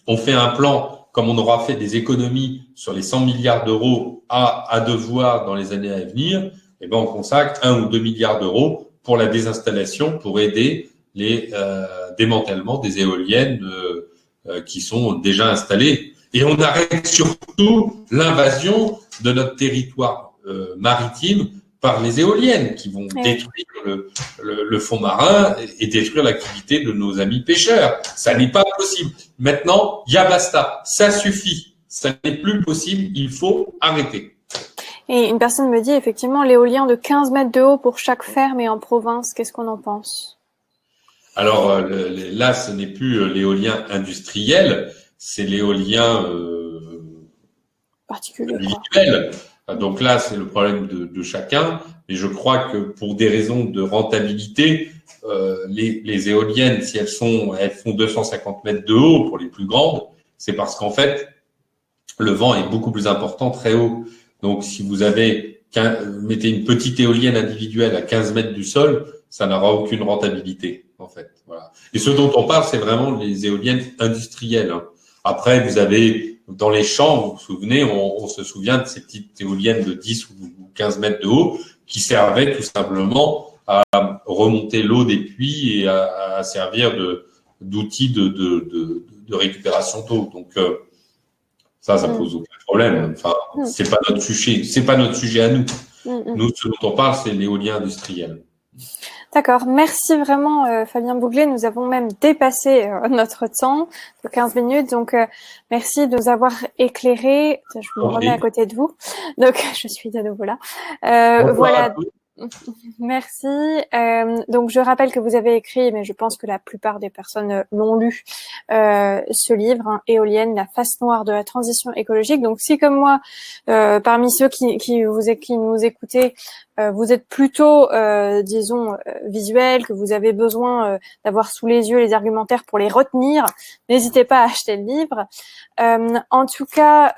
on fait un plan, comme on aura fait des économies sur les 100 milliards d'euros à devoir dans les années à venir, et ben on consacre 1 ou 2 milliards d'euros pour la désinstallation, pour aider les démantèlements des éoliennes qui sont déjà installées. Et on arrête surtout l'invasion de notre territoire maritime par les éoliennes qui vont détruire le fond marin et détruire l'activité de nos amis pêcheurs. Ça n'est pas possible. Maintenant, ya basta. Ça suffit. Ça n'est plus possible. Il faut arrêter. Et une personne me dit effectivement l'éolien de 15 mètres de haut pour chaque ferme et en province. Qu'est-ce qu'on en pense? Alors là, ce n'est plus l'éolien industriel, c'est l'éolien particulier, individuel. Donc là, c'est le problème de chacun. Et je crois que pour des raisons de rentabilité, les éoliennes, si elles font 250 mètres de haut pour les plus grandes, c'est parce qu'en fait, le vent est beaucoup plus important très haut. Donc si vous mettez une petite éolienne individuelle à 15 mètres du sol, ça n'aura aucune rentabilité, en fait. Voilà. Et ce dont on parle, c'est vraiment les éoliennes industrielles. Après, vous avez dans les champs, vous vous souvenez, on se souvient de ces petites éoliennes de 10 ou 15 mètres de haut qui servaient tout simplement à remonter l'eau des puits et à servir d'outils de récupération d'eau. Donc ça pose aucun problème. Enfin, c'est pas notre sujet à nous. Nous, ce dont on parle, c'est l'éolien industriel. D'accord, merci vraiment Fabien Bouglet. Nous avons même dépassé notre temps de 15 minutes, donc merci de nous avoir éclairé. Je me remets à côté de vous, donc je suis de nouveau là. Voilà. Merci. Donc je rappelle que vous avez écrit, mais je pense que la plupart des personnes l'ont lu, ce livre, Éolienne, la face noire de la transition écologique. Donc si comme moi, parmi ceux qui nous écoutez, vous êtes plutôt, disons, visuel, que vous avez besoin d'avoir sous les yeux les argumentaires pour les retenir, n'hésitez pas à acheter le livre. En tout cas,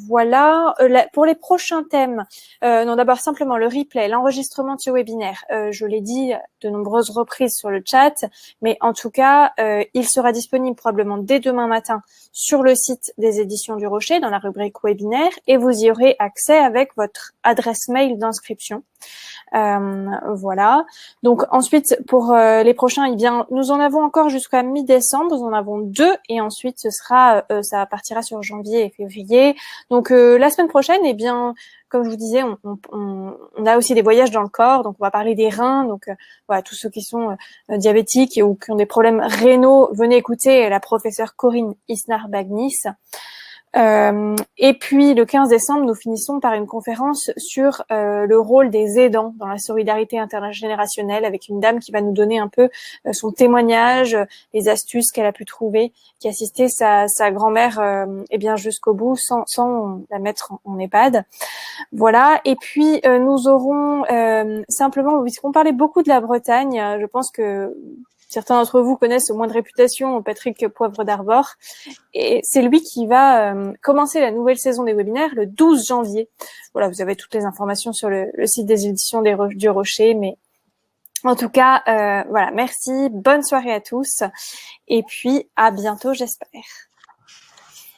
voilà. Pour les prochains thèmes, non, d'abord simplement le replay, l'enregistrement de ce webinaire. Je l'ai dit de nombreuses reprises sur le chat, mais en tout cas, il sera disponible probablement dès demain matin sur le site des Éditions du Rocher, dans la rubrique webinaire, et vous y aurez accès avec votre adresse mail d'inscription. Voilà. Donc ensuite, pour les prochains, eh bien, nous en avons encore jusqu'à mi-décembre. Nous en avons 2, et ensuite ce sera, ça partira sur janvier et février. Donc la semaine prochaine, eh bien, comme je vous disais, on a aussi des voyages dans le corps. Donc on va parler des reins. Donc voilà, tous ceux qui sont diabétiques ou qui ont des problèmes rénaux, venez écouter la professeure Corinne Isnar-Bagnis. Et puis le 15 décembre, nous finissons par une conférence sur le rôle des aidants dans la solidarité intergénérationnelle, avec une dame qui va nous donner un peu son témoignage, les astuces qu'elle a pu trouver, qui assistait sa grand-mère eh bien jusqu'au bout sans la mettre en EHPAD. Voilà. Et puis nous aurons simplement, puisqu'on parlait beaucoup de la Bretagne, je pense que certains d'entre vous connaissent au moins de réputation Patrick Poivre d'Arvor. Et c'est lui qui va commencer la nouvelle saison des webinaires le 12 janvier. Voilà, vous avez toutes les informations sur le site des éditions du Rocher. Mais en tout cas, voilà, merci. Bonne soirée à tous. Et puis, à bientôt, j'espère.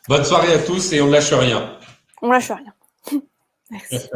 Bonne soirée à tous et on ne lâche rien. On lâche rien. Merci.